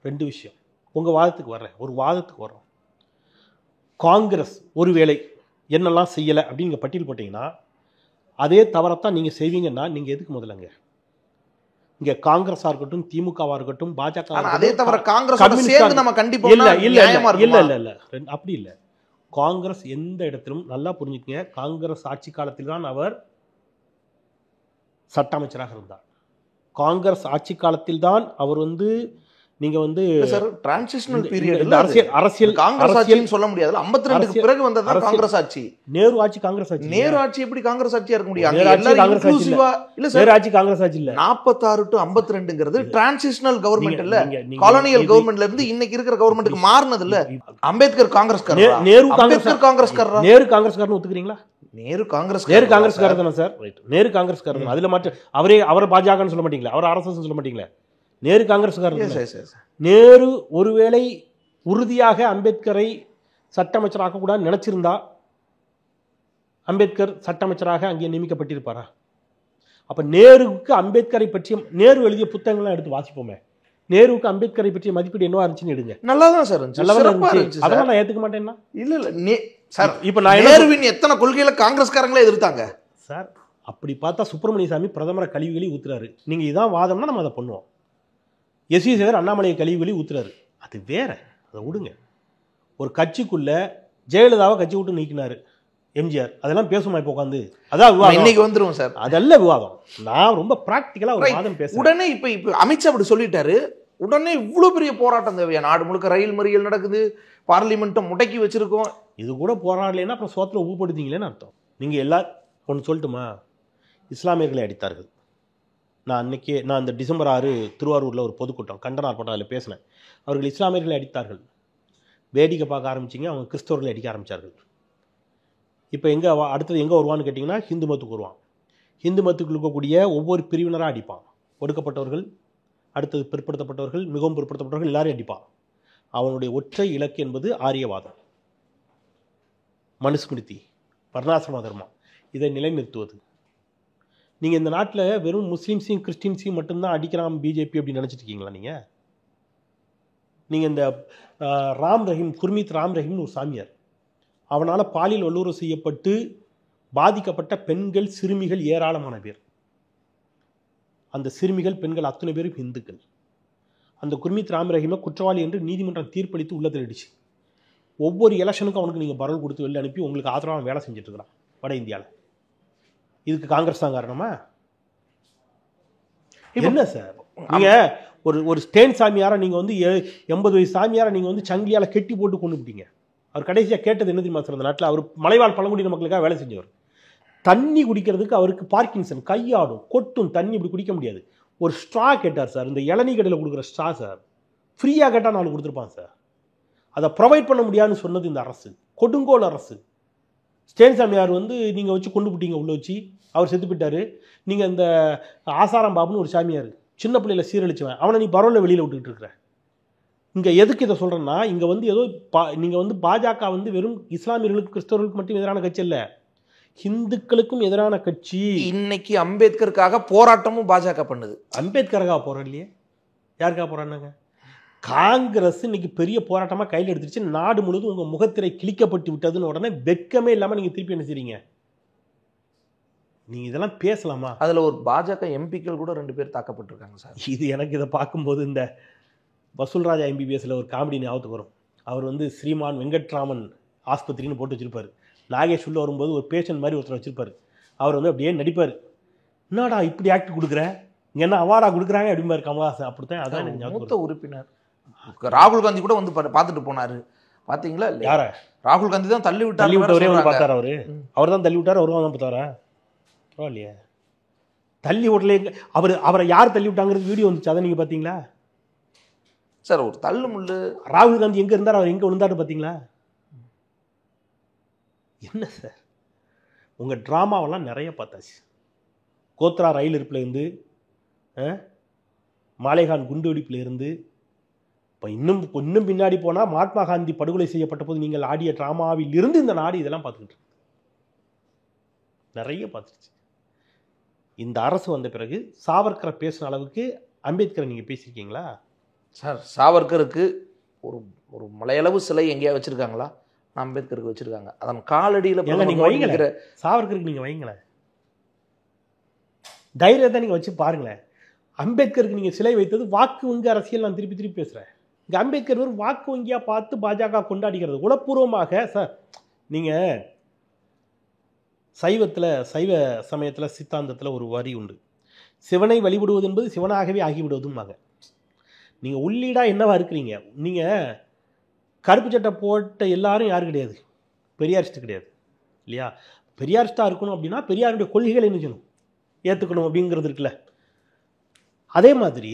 2 விஷயம். உங்க வாதத்துக்கு வர்றேன், ஒரு வாதத்துக்கு வர்றோம். காங்கிரஸ் ஒருவேளை என்னெல்லாம் செய்யலை அப்படின்னு நீங்க பட்டியல் போட்டீங்கன்னா அதே தவறத்தான் நீங்க செய்வீங்கன்னா நீங்க எதுக்கு முதல்லங்க இங்க காங்கிரஸா இருக்கட்டும், திமுகவா இருக்கட்டும், பாஜக அதே தவிர காங்கிரஸ் சேர்ந்து நம்ம கண்டிப்பா இல்ல அப்படி இல்ல. காங்கிரஸ் எந்த இடத்திலும் நல்லா புரிஞ்சுக்கங்க, காங்கிரஸ் ஆட்சி காலத்தில் தான் அவர் சட்ட அமைச்சராக இருந்தார். காங்கிரஸ் ஆட்சி காலத்தில் தான் அவர் வந்து நீங்க வந்து டிரான்சிஷனல் பீரியட் அரசியல் காங்கிரஸ் ஆட்சின்னு சொல்ல முடியாது. 52 க்கு பிறகு வந்தது காங்கிரஸ் ஆட்சி. நேரு ஆட்சி காங்கிரஸ் ஆட்சி. நேரு ஆட்சி எப்படி காங்கிரஸ் ஆட்சியா இருக்க முடியும்? இல்ல சார், ஆட்சி காங்கிரஸ் ஆட்சி இல்ல. 46 to 52ங்கிறது டிரான்சிஷனல் கவர்மெண்ட் இல்ல, காலனியல் கவர்மெண்ட்ல இருந்து இன்னைக்கு இருக்கிற கவர்மெண்ட்க்கு மாறினது இல்ல. அம்பேத்கர் காங்கிரஸ்காரரா? நேரு காங்கிரஸ்காரரா? நேரு காங்கிரஸ்காரன்னு ஒத்துக்கிறீங்களா? நேரு காங்கிரஸ்காரர் தானே சார்? ரைட், நேரு காங்கிரஸ்காரர். அதுல மட்டும் அவரை பாஜகன்னு சொல்ல மாட்டீங்களா, அவர் ஆர்எஸ்எஸ் சொல்ல மாட்டீங்களா? நேரு காங்கிரஸ்காரர். நேரு ஒருவேளை உறுதியாக அம்பேத்கரை சட்ட அமைச்சராக கூட நினைச்சிருந்தா அம்பேத்கர் சட்ட அமைச்சராக அங்கே நியமிக்கப்பட்டிருப்பாரா? அப்ப நேருவுக்கு அம்பேத்கரை பற்றிய நேரு எழுதிய புத்தகங்கள்லாம் எடுத்து வாசிப்போமே. நேருவுக்கு அம்பேத்கரை பற்றிய மதிப்பீடு என்னவா இருந்துச்சுன்னு எடுங்க. நல்லாதான் சார் இருந்துச்சு. அதெல்லாம் நான் ஏத்துக்க மாட்டேன்னா இல்ல சார். இப்ப நான் நேருவின் எத்தனை கொள்கைகளை காங்கிரஸ்காரங்களே எதிர்த்தாங்க சார். அப்படி பார்த்தா சுப்பிரமணிய சாமி பிரதமரை கழிவுகளை ஊத்துறாரு. நீங்க இதான் வாதம்னா நம்ம அதை பண்ணுவோம். எஸ் வி சேகர் அண்ணாமலையை கழிவுகளி ஊத்துறாரு, அது வேற, அதை விடுங்க. ஒரு கட்சிக்குள்ள ஜெயலலிதாவை கட்சி விட்டு நீக்கினாரு எம்ஜிஆர், அதெல்லாம் பேசுமா இப்போ உட்காந்து? அதான் விவாதம் இன்னைக்கு வந்துரும் சார். அதெல்லாம் விவாதம். நான் ரொம்ப பிராக்டிக்கலா ஒரு வாதம் பேசுறேன். உடனே இப்ப அமித்ஷா அப்படி சொல்லிட்டாரு, உடனே இவ்வளவு பெரிய போராட்டம் தேவையா? நாடு முழுக்க ரயில் மறியல் நடக்குது, பார்லிமெண்ட்டை முடக்கி வச்சிருக்கோம். இது கூட போராடலைன்னா அப்புறம் சோத்துல ஊப்படுத்தீங்களேன்னு அர்த்தம். நீங்க ஒன்று சொல்லட்டுமா? இஸ்லாமியர்களை அடித்தார்கள். நான் இந்த டிசம்பர் 6 திருவாரூரில் ஒரு பொதுக்கூட்டம் கண்டன ஆர்ப்பாட்டம் அதில் பேசினேன். அவர்கள் இஸ்லாமியர்களை அடித்தார்கள், வேடிக்கை பார்க்க ஆரம்பிச்சிங்க, அவங்க கிறிஸ்தவர்களை அடிக்க ஆரம்பித்தார்கள். இப்போ அடுத்தது எங்கே வருவான்னு கேட்டிங்கன்னா ஹிந்து மதத்துக்கு வருவான். ஹிந்து மதத்துக்கு இருக்கக்கூடிய ஒவ்வொரு பிரிவினராக அடிப்பான். ஒடுக்கப்பட்டவர்கள், அடுத்தது பிற்படுத்தப்பட்டவர்கள், மிகவும் பிற்படுத்தப்பட்டவர்கள் எல்லாரையும் அடிப்பான். அவனுடைய ஒற்றை இலக்கு என்பது ஆரியவாதம், மனுஸ்மிருதி, வர்ணாசிரம தர்மம், இதை நிலைநிறுத்துவது. நீங்கள் இந்த நாட்டில் வெறும் முஸ்லீம்ஸையும் கிறிஸ்டின்ஸையும் மட்டும்தான் அடிக்கிறான் பிஜேபி அப்படின்னு நினச்சிட்டு இருக்கீங்களா? நீங்கள் இந்த குர்மீத் ராம் ரஹீம்னு ஒரு சாமியார், அவனால் பாலியல் வல்லுறவு செய்யப்பட்டு பாதிக்கப்பட்ட பெண்கள், சிறுமிகள் ஏராளமான பேர். அந்த சிறுமிகள், பெண்கள் அத்தனை பேரும் இந்துக்கள். அந்த குர்மீத் ராம் ரஹீமை குற்றவாளி என்று நீதிமன்றம் தீர்ப்பளித்து உள்ள தள்ளிடுச்சு. ஒவ்வொரு எலெக்ஷனுக்கும் அவனுக்கு நீங்கள் பரவல் கொடுத்து வெளில அனுப்பி உங்களுக்கு ஆதரவாக வேலை செஞ்சுட்டு இருக்கிறான் வட இந்தியாவில். இதுக்கு காங்கிரஸ் தான் காரணமா? என்ன சார் நீங்க ஒரு ஸ்டேன் சாமியாரை நீங்க வந்து 80 வயசு சாமியாரை நீங்க வந்து சங்கிலியால கெட்டி போட்டு கொண்டு விட்டீங்க. அவர் கடைசியாக கேட்டது என்ன தெரியுமா சார்? அந்த நாட்டில் அவர் மலைவாழ் பழங்குடியின மக்களுக்காக வேலை செஞ்சவர். தண்ணி குடிக்கிறதுக்கு அவருக்கு பார்க்கின்சன், கையாடும், கொட்டும், தண்ணி இப்படி குடிக்க முடியாது. ஒரு ஸ்ட்ரா கேட்டார் சார், இந்த இளநீ கடையில் கொடுக்குற ஸ்ட்ரா சார், ஃப்ரீயாக கேட்டால் நாலு கொடுத்துருப்பான் சார். அதை ப்ரொவைட் பண்ண முடியாதுன்னு சொன்னது இந்த அரசு, கொடுங்கோல் அரசு. ஸ்டேன்சாமியார் வந்து நீங்கள் வச்சு கொண்டு போட்டீங்க உள்ளே வச்சு, அவர் செத்து போயிட்டாரு. நீங்கள் இந்த ஆசாரம் பாபுன்னு ஒரு சாமியார், சின்ன பிள்ளையில சீரழிச்சுவேன், அவனை நீ பரவாயில்ல வெளியில் விட்டுக்கிட்டு இருக்கிற. இங்கே எதுக்கு இதை சொல்கிறேன்னா, இங்கே வந்து ஏதோ நீங்கள் வந்து பாஜக வந்து வெறும் இஸ்லாமியர்களுக்கு கிறிஸ்தவர்களுக்கு மட்டும் எதிரான கட்சி இல்லை, ஹிந்துக்களுக்கும் எதிரான கட்சி. இன்னைக்கு அம்பேத்கருக்காக போராட்டமும் பாஜக பண்ணுது. அம்பேத்கருக்காக போகிறோம் இல்லையே, யாருக்காக போகிறாங்க? காங்கிரஸ் இன்னைக்கு பெரிய போராட்டமாக கையில் எடுத்துருச்சு. நாடு முழுவதும் உங்கள் முகத்திரை கிழிக்கப்பட்டு விட்டதுன்னு உடனே வெட்கமே இல்லாமல் நீங்கள் திருப்பி என்ன செய்றீங்க? நீங்கள் இதெல்லாம் பேசலாமா? அதில் ஒரு பாஜக எம்பிக்கள் கூட 2 பேர் தாக்கப்பட்டிருக்காங்க சார். இது எனக்கு இதை பார்க்கும்போது இந்த வசூல்ராஜா எம்பிபிஎஸ்ல ஒரு காமெடி ஞாபகத்துக்கு வரும். அவர் வந்து ஸ்ரீமான் வெங்கட்ராமன் ஆஸ்பத்திரின்னு போட்டு வச்சிருப்பாரு. நாகேஷ் உள்ள வரும்போது ஒரு பேஷண்ட் மாதிரி ஒருத்தர் வச்சிருப்பாரு. அவர் வந்து அப்படியே நடிப்பார். என்னடா இப்படி ஆக்ட் கொடுக்குற, இங்கே என்ன அவார்டா கொடுக்குறாங்க அப்படிம்பாரு கமலஹாசன். அப்படித்தான் அதான் மூத்த உறுப்பினர் ராகுல் காந்தி கூட வந்து பார்த்துட்டு போனாரு, பாத்தீங்களா? யார? ராகுல் காந்தி தான் தள்ளி விட்டவரே வந்து பார்த்தாரு. அவர் தான் தள்ளி விட்டார், அவரும் தான் பார்த்தாரா? பரவாயில்லையே, தள்ளி விடல. அவரை யார் தள்ளி விட்டாங்கிறது வீடியோ வந்துச்சு, அதை நீங்க பாத்தீங்களா சார்? ஒரு தள்ளு முள்ளு. ராகுல் காந்தி எங்க இருந்தார், அவர் எங்க விழுந்தாரு பாத்தீங்களா? என்ன சார் உங்க டிராமாவெல்லாம் நிறைய பார்த்தாச்சு. கோத்ரா ரயில் இருப்புல இருந்து, மாலேகான் குண்டு வெடிப்புல இருந்து, இப்போ இன்னும் பின்னாடி போனால் மகாத்மா காந்தி படுகொலை செய்யப்பட்ட போது நீங்கள் ஆடிய டிராமாவில் இருந்து இந்த நாடு இதெல்லாம் பார்த்துக்கிட்டு நிறைய பார்த்துருச்சு. இந்த அரசு வந்த பிறகு சாவர்கரை பேசுன அளவுக்கு அம்பேத்கரை நீங்கள் பேசியிருக்கீங்களா சார்? சாவர்கருக்கு ஒரு மலையளவு சிலை எங்கேயா வச்சிருக்காங்களா? அம்பேத்கருக்கு வச்சிருக்காங்க. அதன் காலடியில் நீங்கள் வைங்கள, சாவர்கருக்கு நீங்கள் வைங்களேன், தைரியத்தை நீங்கள் வச்சு பாருங்களேன். அம்பேத்கருக்கு நீங்கள் சிலை வைத்தது வாக்கு வங்கி அரசியல். நான் திருப்பி திருப்பி பேசுகிறேன். இங்கே அம்பேத்கர் ஒரு வாக்கு வங்கியாக பார்த்து பாஜக கொண்டாடிக்கிறது உளப்பூர்வமாக. சார் நீங்கள் சைவ சமயத்தில் சித்தாந்தத்தில் ஒரு வரி உண்டு, சிவனை வழிபடுவது என்பது சிவனாகவே ஆகிவிடுவதும்பாங்க. நீங்கள் உள்ளீடாக என்னவா இருக்கிறீங்க? நீங்கள் கருப்பு சட்டை போட்ட எல்லாரும் யாரும் கிடையாது, பெரியாரிஸ்ட் கிடையாது இல்லையா? பெரியாரிஸ்டாக இருக்கணும் அப்படின்னா பெரியாருடைய கொள்கைகளை என்ன செய்யணும், ஏற்றுக்கணும் அப்படிங்கிறது இருக்குல்ல. அதே மாதிரி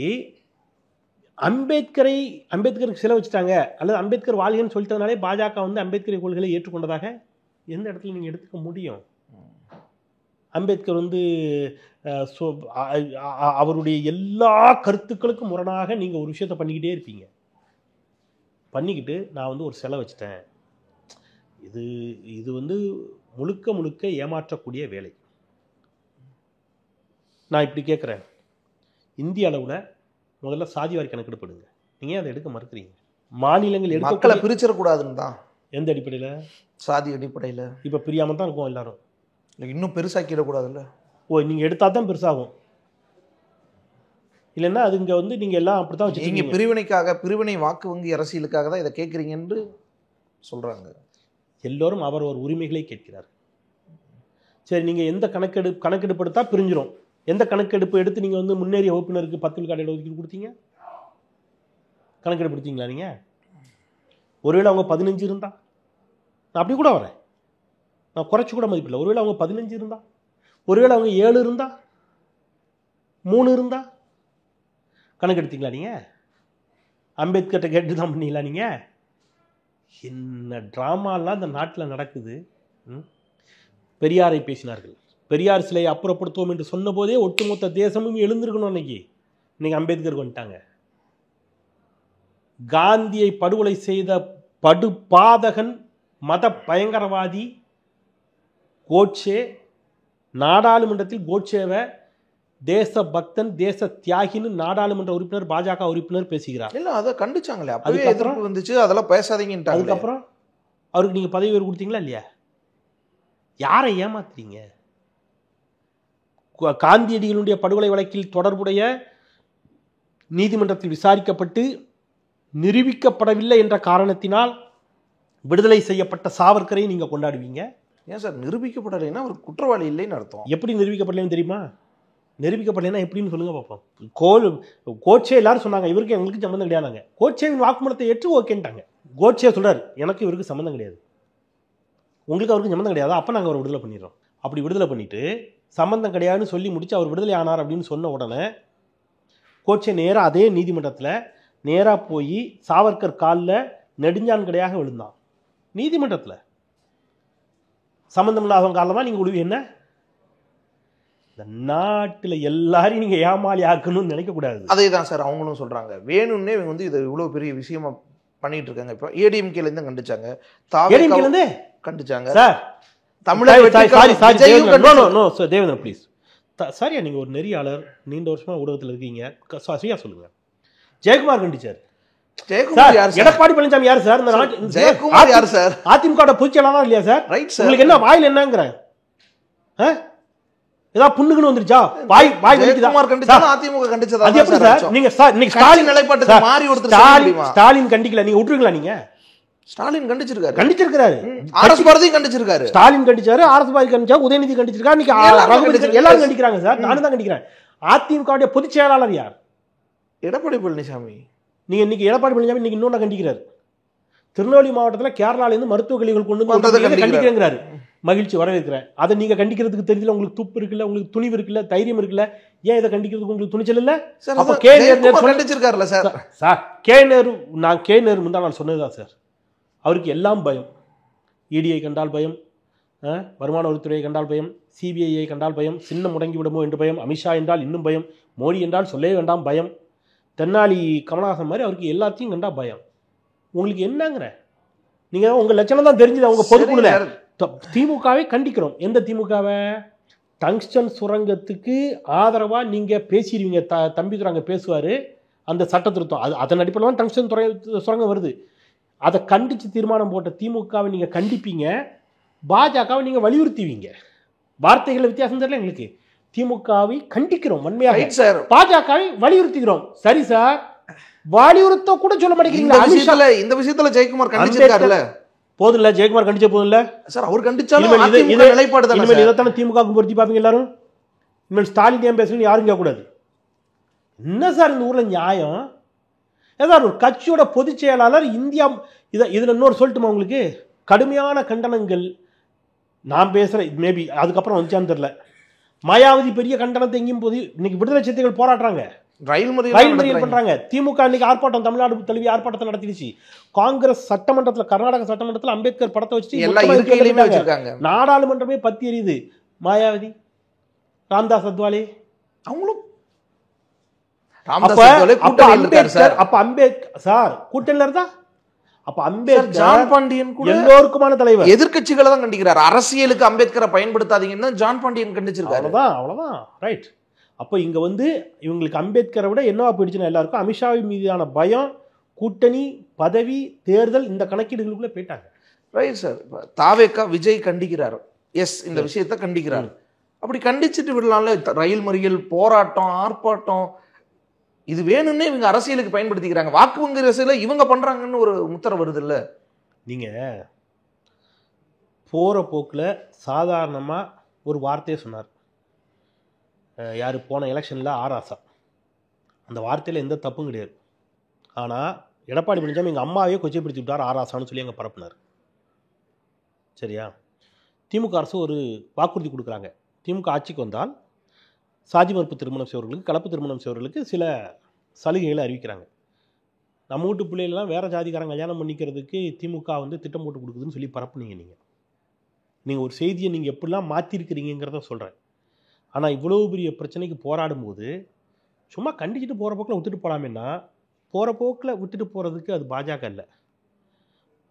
அம்பேத்கருக்கு சிலை வச்சுட்டாங்க அல்லது அம்பேத்கர் வாழ்கைன்னு சொல்லிட்டதுனாலே பாஜக வந்து அம்பேத்கர் கொள்கைகளை ஏற்றுக்கொண்டதாக எந்த இடத்துல நீங்கள் எடுத்துக்க முடியும்? அம்பேத்கர் வந்து அவருடைய எல்லா கருத்துக்களுக்கும் முரணாக நீங்கள் ஒரு விஷயத்தை பண்ணிக்கிட்டே இருப்பீங்க. பண்ணிக்கிட்டு நான் வந்து ஒரு சிலை வச்சுட்டேன். இது வந்து முழுக்க ஏமாற்றக்கூடிய வேலை. நான் இப்படி கேட்குறேன், இந்திய அளவில் முதல்ல சாதிவாரி கணக்கெடுப்படுங்க. நீங்கள் அதை எடுக்க மறுக்கிறீங்க. மாநிலங்கள் எடுக்க மக்களை பிரிச்சிடக்கூடாதுன்னு தான். எந்த அடிப்படையில்? சாதி அடிப்படையில். இப்போ பிரியாமல் தான் இருக்கும் எல்லாரும். இன்னும் பெருசாக்கிடக்கூடாதுல்ல. ஓ, நீங்கள் எடுத்தால் தான் பெருசாகும், இல்லைன்னா அது இங்கே வந்து நீங்கள் எல்லாம் அப்படி தான் வச்சு நீங்கள் பிரிவினை வாக்கு வங்கி அரசியலுக்காக தான் இதை கேட்குறீங்கன்னு சொல்கிறாங்க. எல்லோரும் அவர் உரிமைகளை கேட்கிறார். சரி, நீங்கள் எந்த கணக்கெடுப்பு எடுத்தால் பிரிஞ்சிடும். எந்த கணக்கெடுப்பு எடுத்து நீங்கள் வந்து முன்னேறிய வகுப்பினருக்கு 10 விழுக்காடு ஒதுக்கீடு கொடுத்தீங்க? கணக்கெடுப்பு எடுத்தீங்களா நீங்கள்? ஒருவேளை அவங்க 15 இருந்தா, நான் அப்படி கூட வரேன், நான் குறைச்சி கூட மதிப்பில்லை. ஒருவேளை அவங்க 15 இருந்தா, ஒருவேளை அவங்க 7 இருந்தா, 3 இருந்தா கணக்கெடுத்தீங்களா நீங்கள்? அம்பேத்கர்கிட்ட கேட்டு தான் பண்ணீங்களா நீங்கள்? என்ன ட்ராமாலாம் இந்த நாட்டில் நடக்குது. பெரியாரை பேசினார்கள், பெரியார் சிலையை அப்புறப்படுத்துவோம் என்று சொன்ன போதே ஒட்டுமொத்த தேசமும் எழுந்திருக்கணும். இன்னைக்கு அம்பேத்கர் வந்துட்டாங்க. காந்தியை படுகொலை செய்த படுபாதகன் மத பயங்கரவாதி கோட்சே நாடாளுமன்றத்தில் கோட்சேவை தேச பக்தன் தேச தியாகின்னு நாடாளுமன்ற உறுப்பினர் பாஜக உறுப்பினர் பேசுகிறார். இல்லை, அதை கண்டிச்சாங்களே, அப்பவே எதிர்ப்பு வந்துச்சு, அதெல்லாம் பேசாதீங்கன்ட்டாங்க. அதுக்கப்புறம் அவருக்கு நீங்கள் பதவி உயர்வு கொடுத்தீங்களா இல்லையா? யாரை ஏமாத்துறீங்க? காந்தியடிகளுடைய படுகொலை வழக்கில் தொடர்புடைய நீதிமன்றத்தில் விசாரிக்கப்பட்டு நிரூபிக்கப்படவில்லை என்ற காரணத்தினால் விடுதலை செய்யப்பட்ட சாவர்கரை நீங்கள் கொண்டாடுவீங்க. ஏன் சார் நிரூபிக்கப்படலைன்னா அவர் குற்றவாளி இல்லைன்னு அர்த்தம்? எப்படி நிரூபிக்கப்படலைன்னு தெரியுமா? நிரூபிக்கப்படலைன்னா எப்படின்னு சொல்லுங்க பார்ப்போம். கோட்சே எல்லாரும் சொன்னாங்க இவருக்கு எங்களுக்கு சம்மந்தம் கிடையாதாங்க. கோட்சேவின் வாக்குமூலத்தை ஏற்று ஓகேன்ட்டாங்க. கோட்சே சொல்றாரு, எனக்கு இவருக்கு சம்மந்தம் கிடையாது, உங்களுக்கு அவருக்கு சம்மந்தம் கிடையாது, அப்போ நாங்கள் அவரை விடுதலை பண்ணிடுறோம். அப்படி விடுதலை பண்ணிட்டு சம்மந்தம் கிடையாதுன்னு சொல்லி முடிச்சு அவர் விடுதலை ஆனார் அப்படின்னு சொன்ன உடனே கோட்சே நேராக அதே நீதிமன்றத்தில் நேராக போய் சாவர்கர் காலில் நெடுஞ்சான் கிடையாக விழுந்தான். நீதிமன்றத்தில் சம்மந்தம் இல்லாதவங்க காலமாக நீங்கள் விடுவீங்க. என்ன இந்த நாட்டில் எல்லாரையும் நீங்கள் ஏமாளி ஆக்கணும்னு நினைக்கக்கூடாது. அதே தான் சார் அவங்களும் சொல்கிறாங்க. வேணும்னே இவங்க வந்து இதை இவ்வளோ பெரிய விஷயமா பண்ணிட்டு இருக்காங்க. இப்போ ஏடிஎம்கேலேருந்து கண்டிச்சாங்க, ஏடிஎம்கேலேருந்து கண்டிச்சாங்க சார். தேவேந்திரன் ப்ளீஸ், சரியா நீங்கள் ஒரு நெறியாளர், நீண்ட வருஷமா ஊடகத்தில் இருக்கீங்க, சரியா சொல்லுங்க. ஜெயக்குமார் கண்டிச்சார். எடப்பாடி பழனிசாமி யார் சார்? ஜெயக்குமார் யார் சார்? அதிமுக பொதுச்செயலாளர் இல்லையா சார்? Right sir. உங்களுக்கு என்ன வாயில் என்னங்கிற ஏதாவது புண்ணுக்குன்னு வந்துருச்சா? வாய் ஜெயக்குமார் கண்டிச்சாலும் அதிமுக கண்டிச்சதா? அது எப்படி சார்? நீங்க ஸ்டாலின் நிலைப்பாட்டுக்கு மாறி ஒருத்தர் ஸ்டாலின் கண்டிக்கல, நீங்க விட்டுருங்களா? நீங்க ஸ்டாலின் கண்டிச்சிருக்காரு, ஆர்எஸ் பாரதியும் கண்டிச்சிருக்காரு, ஸ்டாலின் கண்டிச்சாரு, ஆர்எஸ் பாரதி கண்டிச்சாரு, உதயநிதி கண்டிச்சிருக்காரு, எல்லாரும் கண்டிக்கிறாங்க சார். நானும் தான் கண்டிக்கிறேன். அதிமுக பொதுச் செயலாளர் யார்? எடப்பாடி பழனிசாமி. நீங்க இன்னைக்கு எடப்பாடி பழனிசாமி இன்னைக்கு இன்னொன்னு கண்டிக்கிறாரு. திருநெல்வேலி மாவட்டத்தில் கேரளால இருந்து மருத்துவ கழிவுகள் கொண்டு வந்து கண்டிக்கிறாரு. மகிழ்ச்சி, வரவேற்கிறேன். அதை நீங்க கண்டிக்கிறதுக்கு தெரியல, உங்களுக்கு துப்பு இருக்குல்ல, உங்களுக்கு துணிவு இருக்குல்ல, தைரியம் இருக்குல்ல, ஏன் இதை கண்டிக்கிறதுக்கு உங்களுக்கு துணிச்சல் இல்ல? அப்ப கே நேரு, நான் கே நேரு முந்தா நான் சொன்னதுதான் சார். அவருக்கு எல்லாம் பயம். இடியை கண்டால் பயம், வருமான வரித்துறையை கண்டால் பயம், சிபிஐயை கண்டால் பயம், சின்னம் முடங்கி விடுமோ என்று பயம், அமித்ஷா என்றால் இன்னும் பயம், மோடி என்றால் சொல்லவே வேண்டாம் பயம், தென்னாலி கமலஹாசன் மாதிரி அவருக்கு எல்லாத்தையும் கண்டா பயம். உங்களுக்கு என்னங்கிற நீங்க உங்க லட்சணம் தான் தெரிஞ்சது. அவங்க பொதுக்குழுல திமுகவை கண்டிக்கிறோம். எந்த திமுகவை? டங்ஸ்டன் சுரங்கத்துக்கு ஆதரவா நீங்க பேசிடுவீங்க. தம்பி துரங்க பேசுவாரு, அந்த சட்ட திருத்தம், அது அதன் அடிப்படையில் தான் டங்ஸ்டன் சுரங்கம் வருது. அதை கண்டிச்சு தீர்மானம் போட்ட திமுகவை நீங்க கண்டிப்பீங்க, பாஜகவை நீங்க வலியுறுத்துவீங்க. வார்த்தைகள் வித்தியாசம் தெரியல எங்களுக்கு. திமுகவை கண்டிக்கிறோம் வன்மையாக, பாஜகவை வலியுறுத்துகிறோம். சரி சார், வலியுறுத்த கூட சொல்ல மாட்டேங்கிறீங்களா? இந்த விஷயத்துல ஜெயக்குமார் கண்டிச்சிருக்காருல்ல, போதும் இல்ல? ஜெயக்குமார் கண்டிச்ச போதும் இல்ல சார்? அவர் கண்டிச்சாலும் நிலைப்பாடு தான். இனிமேல் இதைத்தானே திமுக பொருத்தி பாப்பீங்க எல்லாரும். இனிமேல் ஸ்டாலின் ஏன் பேசணும்னு யாரும் கேட்கக்கூடாது. என்ன சார் இந்த ஊர்ல நியாயம்? ஏதாவது ஒரு கட்சியோட பொதுச் செயலாளர் இந்தியா இதுல இன்னொரு சொல்லட்டுமா உங்களுக்கு? கடுமையான கண்டனங்கள் நான் பேசுறேன், மேபி அதுக்கப்புறம் வந்துச்சான்னு தெரியல. மாயாவதி பெரிய கண்டனத்தை எங்கேயும் போது இன்னைக்கு விடுதலை சிறுத்தைகள் போராடுறாங்க, ரயில் மறியல் பண்றாங்க. திமுக இன்னைக்கு ஆர்ப்பாட்டம், தமிழ்நாடு தழுவி ஆர்ப்பாட்டத்தை நடத்திடுச்சு. காங்கிரஸ் சட்டமன்றத்தில், கர்நாடக சட்டமன்றத்தில் அம்பேத்கர் படத்தை வச்சுட்டு நாடாளுமன்றமே பத்தி எரியுது. மாயாவதி, ராம்தாஸ் அத்வாலே அவங்களும் கூட்டணியில இருந்தா அப்ப அம்பேத்கர் ஜான் பாண்டியன் கூட எல்லோருக்குமான தலைவர். எதிர்க்கட்சிகளை தான் கண்டிக்கிறார். அரசியலுக்கு அம்பேத்கரை பயன்படுத்தாதீங்கன்னு ஜான் பாண்டியன் கண்டிச்சிருக்காரு. அவ்வளவுதான் ரைட். அப்போ இங்க வந்து இவங்களுக்கு அம்பேத்கரை விட என்னவா போயிடுச்சுன்னா எல்லாருக்கும் அமித்ஷாவின் மீதான பயம், கூட்டணி, பதவி, தேர்தல், இந்த கணக்கீடுகளுக்குள்ள போயிட்டாங்க. Right sir. தாவேக்கா விஜய் கண்டிக்கிறார், எஸ் இந்த விஷயத்த கண்டிக்கிறார். அப்படி கண்டிச்சுட்டு விடலாம்ல. ரயில் மறியல், போராட்டம், ஆர்ப்பாட்டம், இது வேணும்னே இவங்க அரசியலுக்கு பயன்படுத்திக்கிறாங்க. வாக்கு வங்கி அரசியல இவங்க பண்றாங்கன்னு ஒரு முத்திரை வருது இல்ல? நீங்க போற போக்குல சாதாரணமா ஒரு வார்த்தையை சொன்னார். யார் போன எலெக்ஷனில் ஆராசா, அந்த வார்த்தையில் எந்த தப்பும் கிடையாது. ஆனால் எடப்பாடி பழனிசாமி எங்கள் அம்மாவே கொச்சைப்படுத்தி விட்டார் ஆராசான்னு சொல்லி அங்கே பரப்புனார். சரியா? திமுக அரசு ஒரு வாக்குறுதி கொடுக்குறாங்க. திமுக ஆட்சிக்கு வந்தால் சாதி மறுப்பு திருமணம் செய்வர்களுக்கு, கலப்பு திருமணம் செய்வர்களுக்கு சில சலுகைகளை அறிவிக்கிறாங்க. நம்ம வீட்டு பிள்ளைகள்லாம் வேறு ஜாதிக்காரங்க கல்யாணம் பண்ணிக்கிறதுக்கு திமுக வந்து திட்டம் போட்டு கொடுக்குதுன்னு சொல்லி பரப்புனீங்க. நீங்கள் ஒரு செய்தியை நீங்கள் எப்படிலாம் மாற்றிருக்கிறீங்கிறத சொல்கிறேன். ஆனால் இவ்வளோ பெரிய பிரச்சனைக்கு போராடும்போது சும்மா கண்டிச்சுட்டு போகிற போக்கில் விட்டுட்டு போகலாமேன்னா, போகிற போக்கில் விட்டுட்டு போகிறதுக்கு அது பாஜக இல்லை.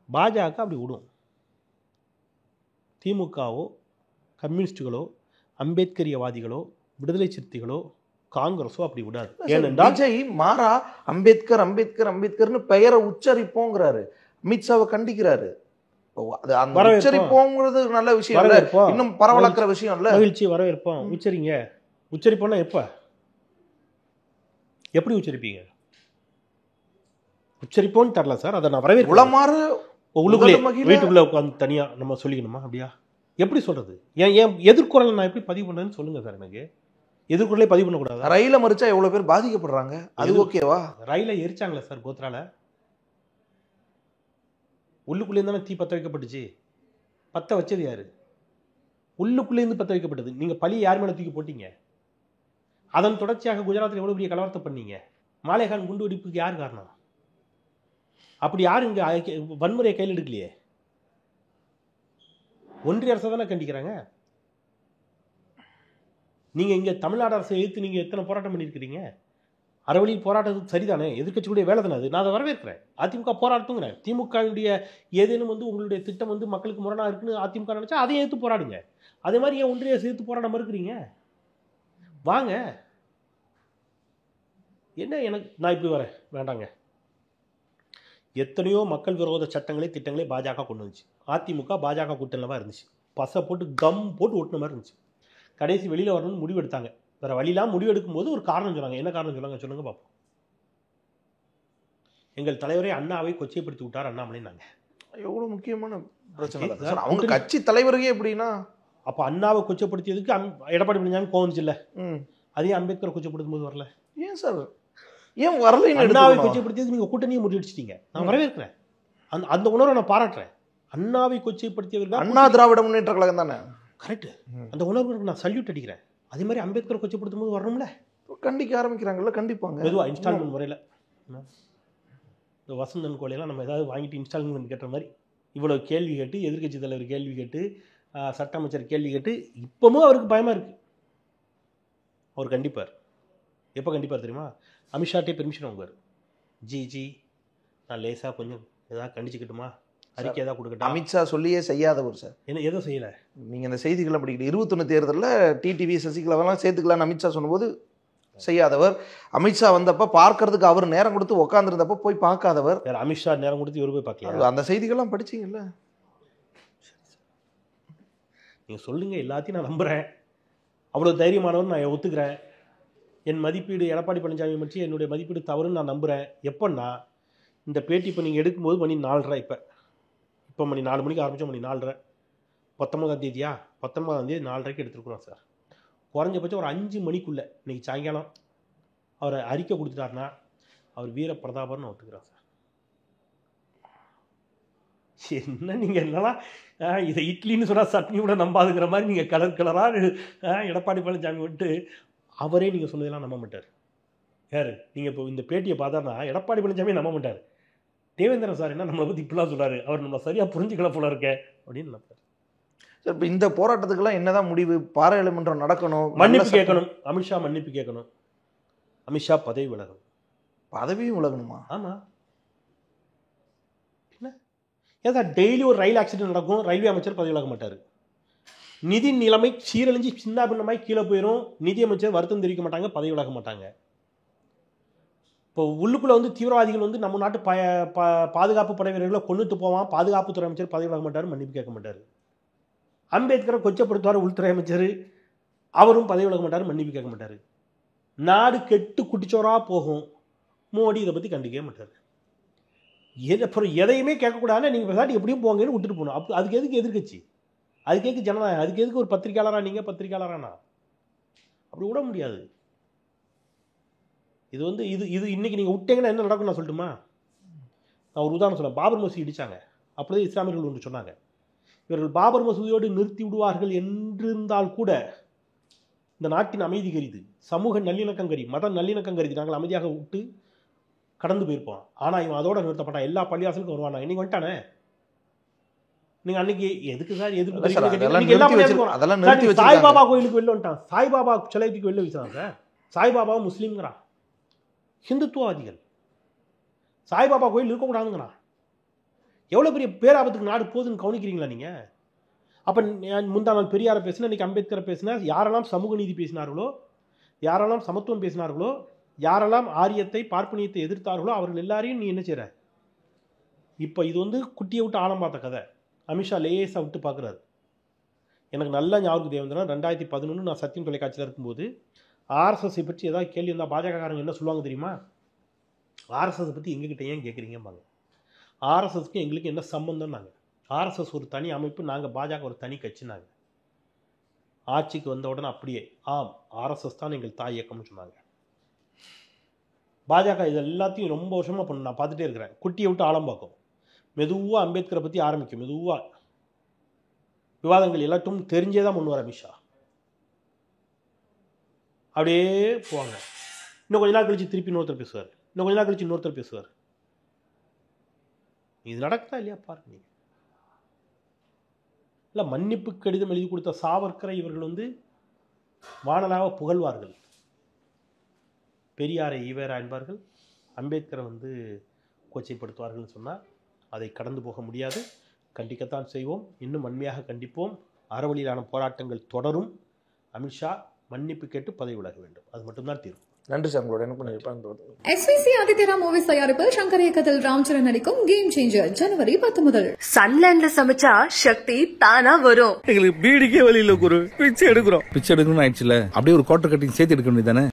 பாஜக அப்படி விடும். திமுகவோ, கம்யூனிஸ்டுகளோ, அம்பேத்கரியவாதிகளோ, விடுதலை சிறுத்தைகளோ, காங்கிரஸோ அப்படி விடாது. ஏனென்றால் விஜய் மாறா அம்பேத்கர் அம்பேத்கர் அம்பேத்கர்னு பெயரை உச்சரிப்போங்கிறாரு, அமித்ஷாவை கண்டிக்கிறாரு. உச்சரிப்போங்கிறது நல்ல விஷயம் இல்ல, இன்னும் பரவலாக்குற விஷயம் இல்ல. மகிழ்ச்சி, வரவேற்போம். உச்சரிங்க. உச்சரிப்போம்னா எப்ப, எப்படி உச்சரிப்பீங்க? உச்சரிப்போன்னு தரல சார், அதை நான் வரவேற்பேன். உளமாற உள்ளுக்குள்ளே வீட்டுக்குள்ள உட்காந்து தனியா நம்ம சொல்லிக்கணுமா? அப்படியா? எப்படி சொல்றது? ஏன் எதிர்குறலை நான் எப்படி பதிவு பண்றேன்னு சொல்லுங்க சார். எனக்கு எதிர்குறலே பதிவு பண்ணக்கூடாது. ரயில மறிச்சா எவ்வளவு பேர் பாதிக்கப்படுறாங்க, அது ஓகேவா? ரயில எரிச்சாங்களா சார் கோத்ரால? உள்ளுக்குள்ளேருந்து தானே தீ பற்ற வைக்கப்பட்டுச்சு. பற்ற வச்சது யார்? உள்ளுக்குள்ளேருந்து பற்ற வைக்கப்பட்டது. நீங்கள் பழி யார் மேலே தூக்கி போட்டீங்க? அதன் தொடர்ச்சியாக குஜராத்தில் எவ்வளோ பெரிய கலவரத்தை பண்ணீங்க? மாலேகான் குண்டு வெடிப்புக்கு யார் காரணம்? அப்படி யாரும் இங்கே வன்முறையை கையில் எடுக்கலையே. ஒன்றிய அரசை தானே கண்டிக்கிறாங்க. நீங்கள் இங்கே தமிழ்நாடு அரசை எதிர்த்து நீங்கள் எத்தனை போராட்டம் பண்ணியிருக்கிறீங்க? அறவழியில் போராட்டத்துக்கு சரிதானே, எதிர்க்கட்சியுடைய வேலை தானே அது. நான் அதை வரவேற்கிறேன். அதிமுக போராட்டத்துங்கிறேன். திமுகவுடைய ஏதேனும் உங்களுடைய திட்டம் மக்களுக்கு முரணாக இருக்குன்னு அதிமுக நினச்சா அதையும் எடுத்து போராடுங்க. அதே மாதிரி ஏன் ஒன்றிய சேர்த்து போராட மறுக்கிறீங்க? வாங்க. என்ன நான் இப்படி வரேன் வேண்டாங்க. எத்தனையோ மக்கள் விரோத சட்டங்களே திட்டங்களே பாஜக கொண்டு வந்துச்சு. அதிமுக பாஜக கூட்டணியில் தான் இருந்துச்சு. பசை போட்டு கம் போட்டு ஒட்டின மாதிரி இருந்துச்சு. கடைசி வெளியில் வரணும்னு முடிவு எடுத்தாங்க. வேறு வழியெல்லாம் முடிவு எடுக்கும்போது ஒரு காரணம் சொன்னாங்க. என்ன காரணம் சொல்லுங்க பார்ப்போம். எங்கள் தலைவரை அண்ணாவை கொச்சைப்படுத்தி விட்டார் அண்ணாமலை. நாங்கள் எவ்வளோ முக்கியமான பிரச்சனை சார். அவங்க கட்சி தலைவருக்கே எப்படின்னா, அப்போ அண்ணாவை கொச்சப்படுத்தியதுக்கு எடப்பாடி பழனிசாமி கோவம் இல்லை. அதையும் அம்பேத்கரை கொச்சப்படுத்தும் போது வரல. ஏன் சார் ஏன் வரல? அண்ணாவை கொச்சைப்படுத்தியது நீங்கள் கூட்டணியை முறியடிச்சிட்டீங்க. நான் வரவேற்கிறேன். அந்த உணர்வை நான் பாராட்டுறேன். அண்ணாவை கொச்சைப்படுத்தியவர்கள் அண்ணா திராவிட முன்னேற்ற கழகம் தானே. கரெக்டு. அந்த உணர்வுக்கு நான் சல்யூட் அடிக்கிறேன். அதே மாதிரி அம்பேத்கரை கொச்சைப்படுத்தும் போது வரணும்ல. கண்டிக்க ஆரம்பிக்கிறாங்கல்ல. கண்டிப்பாங்க. மெதுவாக இன்ஸ்டால்மெண்ட் முறையில் இந்த வசந்தன் கோலையெல்லாம் நம்ம ஏதாவது வாங்கிட்டு இன்ஸ்டால்மெண்ட் கேட்ட மாதிரி இவ்வளோ கேள்வி கேட்டு, எதிர்க்கட்சி தலைவர் கேள்வி கேட்டு, சட்ட அமைச்சர் கேள்வி கேட்டு, இப்போவும் அவருக்கு பயமாக இருக்குது. அவர் கண்டிப்பார். எப்போ கண்டிப்பார் தெரியுமா? அமித்ஷாட்டே பெர்மிஷன் வாங்குவார். ஜி நான் லேசாக கொஞ்சம் ஏதாவது கண்டிச்சுக்கிட்டுமா, அறிக்கை ஏதாவது கொடுக்கட்டும். அமித்ஷா சொல்லியே செய்யாதவர் சார். என்ன எதோ செய்யலை. நீங்கள் இந்த செய்திகளை படிக்கல. 21 தேர்தலில் டிடிவி சசிகலாவெல்லாம் சேர்த்துக்கலான்னு அமித்ஷா சொன்னபோது செய்யாதவர். அமித்ஷா வந்தப்போ பார்க்கறதுக்கு அவர் நேரம் கொடுத்து உட்காந்துருந்தப்போ போய் பார்க்காதவர். வேறு அமித்ஷா நேரம் கொடுத்து இவர் போய் பார்க்கல. அந்த செய்திகள்லாம் படிச்சிங்கல்ல. நீங்கள் சொல்லுங்கள், எல்லாத்தையும் நான் நம்புகிறேன். அவ்வளோ தைரியமானவர் நான் ஒத்துக்கிறேன். என் மதிப்பீடு எடப்பாடி பழனிசாமி பற்றி என்னுடைய மதிப்பீடு தவறுன்னு நான் நம்புகிறேன். எப்போன்னா இந்த பேட்டி இப்போ நீங்கள் எடுக்கும்போது மணி 4:30. இப்போ மணி 4 மணிக்கு ஆரம்பித்தோம். மணி 4:30. 19ஆம் தேதியா? 19ஆம் தேதி 4:30க்கு எடுத்துருக்குறோம் சார். குறைஞ்சபட்சம் ஒரு 5 மணிக்குள்ளே இன்றைக்கி சாயங்காலம் அவரை அறிக்கை கொடுத்துட்டாருன்னா அவர் வீர பிரதாபர்னு ஒத்துக்கிறார் சார். என்ன நீங்கள் என்னன்னா இதை இட்லின்னு சொன்னால் சட்னி கூட நம்பாதுங்கிற மாதிரி நீங்கள் கலராக எடப்பாடி பழனிசாமி விட்டு அவரே நீங்கள் சொன்னதெல்லாம் நம்ப மாட்டார். யார்? நீங்கள் இப்போ இந்த பேட்டியை பார்த்தாருன்னா எடப்பாடி பழனிசாமி நம்ப மாட்டார். தேவேந்திரன் சார் என்ன நம்மளை பற்றி இப்படிலாம் சொல்கிறாரு, அவர் நம்மளை சரியாக புரிஞ்சுக்கல போல இருக்க அப்படின்னு நினைப்பார். சார் இப்போ இந்த போராட்டத்துக்கெல்லாம் என்னதான் முடிவு? பாராளுமன்றம் நடக்கணும், மன்னிப்பு கேட்கணும். அமித்ஷா மன்னிப்பு கேட்கணும். அமித்ஷா பதவி விலகணும். பதவியும் விலகணுமா? ஆமாம். என்ன ஏதா டெய்லி ஒரு ரயில் ஆக்சிடென்ட் நடக்கும், ரயில்வே அமைச்சர் பதவி விலக மாட்டார். நிதி நிலைமை சீரழிஞ்சு சின்ன பின்னமாய் கீழே போயிடும், நிதியமைச்சர் வருத்தம் தெரிவிக்க மாட்டாங்க, பதவி விலக மாட்டாங்க. இப்போ உள்ளுக்குள்ளே தீவிரவாதிகள் நம்ம நாட்டு பாதுகாப்பு படை வீரர்களை கொண்டுட்டு போவான், பாதுகாப்புத்துறை அமைச்சர் பதவி விலக மாட்டார், மன்னிப்பு கேட்க மாட்டார். அம்பேத்கரை கொச்சப்படுத்துவார் உள்துறை அமைச்சர், அவரும் பதவி விலக மாட்டார், மன்னிப்பு கேட்க மாட்டார். நாடு கெட்டு குட்டிச்சோராக போகும். மோடி இதை பற்றி கண்டிக்கவே மாட்டார். அப்புறம் எதையுமே கேட்கக்கூடாதுன்னா நீங்கள் விசாட்டி எப்படியும் போங்கன்னு விட்டுட்டு போகணும். அப்போ அதுக்கு எதுக்கு எதிர்க்கட்சி? அதுக்கு எதுக்கு ஜனநாயகம்? அதுக்கு எதுக்கு ஒரு பத்திரிக்கையாளராக நீங்கள் பத்திரிக்கையாளரானா? அப்படி விட முடியாது. இது இது இன்னைக்கு நீங்கள் விட்டீங்கன்னா என்ன நடக்கும் நான் சொல்லட்டுமா? நான் ஒரு உதாரணம் சொன்னேன். பாபர் மசூதி இடித்தாங்க. அப்படியே இஸ்லாமியர்கள் ஒன்று சொன்னாங்க, இவர்கள் பாபர் மசூதியோடு நிறுத்தி விடுவார்கள் என்றிருந்தால் கூட இந்த நாட்டின் அமைதி கருதி, சமூக நல்லிணக்கம் கருதி, மத நல்லிணக்கம் கருதி நாங்கள் அமைதியாக விட்டு கடந்து போயிருப்போம். ஆனால் இவன் அதோட நிறுத்தப்பட்டான். எல்லா பள்ளிவாசலுக்கும் வருவானா? இன்னைக்கு வந்துட்டானே. நீங்க அன்னைக்கு எதுக்கு சார் எதிர்ப்பு? சாய்பாபா கோயிலுக்கு வெளில வந்துட்டான். சாய்பாபா சிலைக்கு வெளில வீசுறான் சார். சாய்பாபா முஸ்லீம்ங்கிறான், ஹிந்துத்துவவாதிகள். சாய்பாபா கோயில் இருக்கக்கூடாதுங்கிறான். எவ்வளோ பெரிய பேராபத்துக்கு நாடு போகுதுன்னு கவனிக்கிறீங்களா நீங்கள்? அப்போ முந்தா நாள் பெரியாரை பேசினா, இன்றைக்கி அம்பேத்கரை பேசினா, யாரெல்லாம் சமூக நீதி பேசினார்களோ, யாரெல்லாம் சமத்துவம் பேசினார்களோ, யாரெல்லாம் ஆரியத்தை பார்ப்பனியத்தை எதிர்த்தார்களோ அவர்கள் எல்லாரையும் நீ என்ன செய்கிற? இப்போ இது குட்டியை விட்டு ஆழம் பார்த்த கதை. அமித்ஷா லேசாக விட்டு பார்க்குறாரு. எனக்கு நல்லா ஞாபகம் தேவந்திரன் 2011 நான் சத்தியம் தொலைக்காட்சியில் இருக்கும்போது ஆர்எஸ்எஸ்ஸை பற்றி ஏதாவது கேள்வி இருந்தால் பாஜகக்காரங்க என்ன சொல்லுவாங்க தெரியுமா? ஆர்எஸ்எஸ் பற்றி எங்ககிட்ட ஏன் கேட்குறீங்கம்பாங்க. ஆர்எஸ்எஸ்க்கு எங்களுக்கு என்ன சம்பந்தம்? நாங்கள் ஆர்எஸ்எஸ் ஒரு தனி அமைப்பு, நாங்கள் பாஜக ஒரு தனி கட்சி. நாங்கள் ஆட்சிக்கு வந்த உடனே அப்படியே ஆம் ஆர்எஸ்எஸ் தான் எங்கள் தாய் இயக்கம்னு சொன்னாங்க. பாஜக இது எல்லாத்தையும் ரொம்ப வருஷமாக பண்ண நான் பார்த்துட்டே இருக்கிறேன். குட்டியை விட்டு ஆழம் பார்க்கும். மெதுவாக அம்பேத்கரை பற்றி ஆரம்பிக்கும். மெதுவாக விவாதங்கள் எல்லாட்டும் தெரிஞ்சே தான் முன்னுவார் அமித்ஷா. அப்படியே போவாங்க. இன்னும் கொஞ்ச நாள் கழிச்சு திருப்பி இன்னொருத்தர் பேசுவார், இன்னும் கொஞ்ச நாள் கழிச்சு இன்னொருத்தர் பேசுவார். இது நடக்குதா இல்லையா பாருங்க. இல்லை, மன்னிப்பு கடிதம் எழுதி கொடுத்த சாவர்கரை இவர்கள் வானலாக புகழ்வார்கள். பெரியாரை ஈவேரா என்பார்கள், அம்பேத்கரை கொச்சைப்படுத்துவார்கள்னு சொன்னால் அதை கடந்து போக முடியாது. கண்டிக்கத்தான் செய்வோம், இன்னும் வன்மையாக கண்டிப்போம். அறவழியிலான போராட்டங்கள் தொடரும். அமித்ஷா மன்னிப்பு கேட்டு பதவி விலக வேண்டும், அது மட்டும்தான் தீர்வு. நன்றி சார், உங்களோட என்ன பண்ணிருப்பாங்க. எஸ்விசி ஆதித்யரா மூவிஸ் தயாரிப்பில் சங்கர் இயக்கத்தில் ராம்சரண் நடிக்கும் கேம் சேஞ்சர் ஜனவரி 10 முதல். சன்லேண்ட்ல சமைச்சா சக்தி தானா வரும். எங்களுக்கு பீடிக்கே வழி இல்ல குரு, பிச்சை எடுக்கிறோம். பிச்சை எடுக்கணும்னு ஆயிடுச்சுல, அப்படியே ஒரு குவார்டர் கட்டிங் சேர்த்து எடுக்க வேண்டியதானே.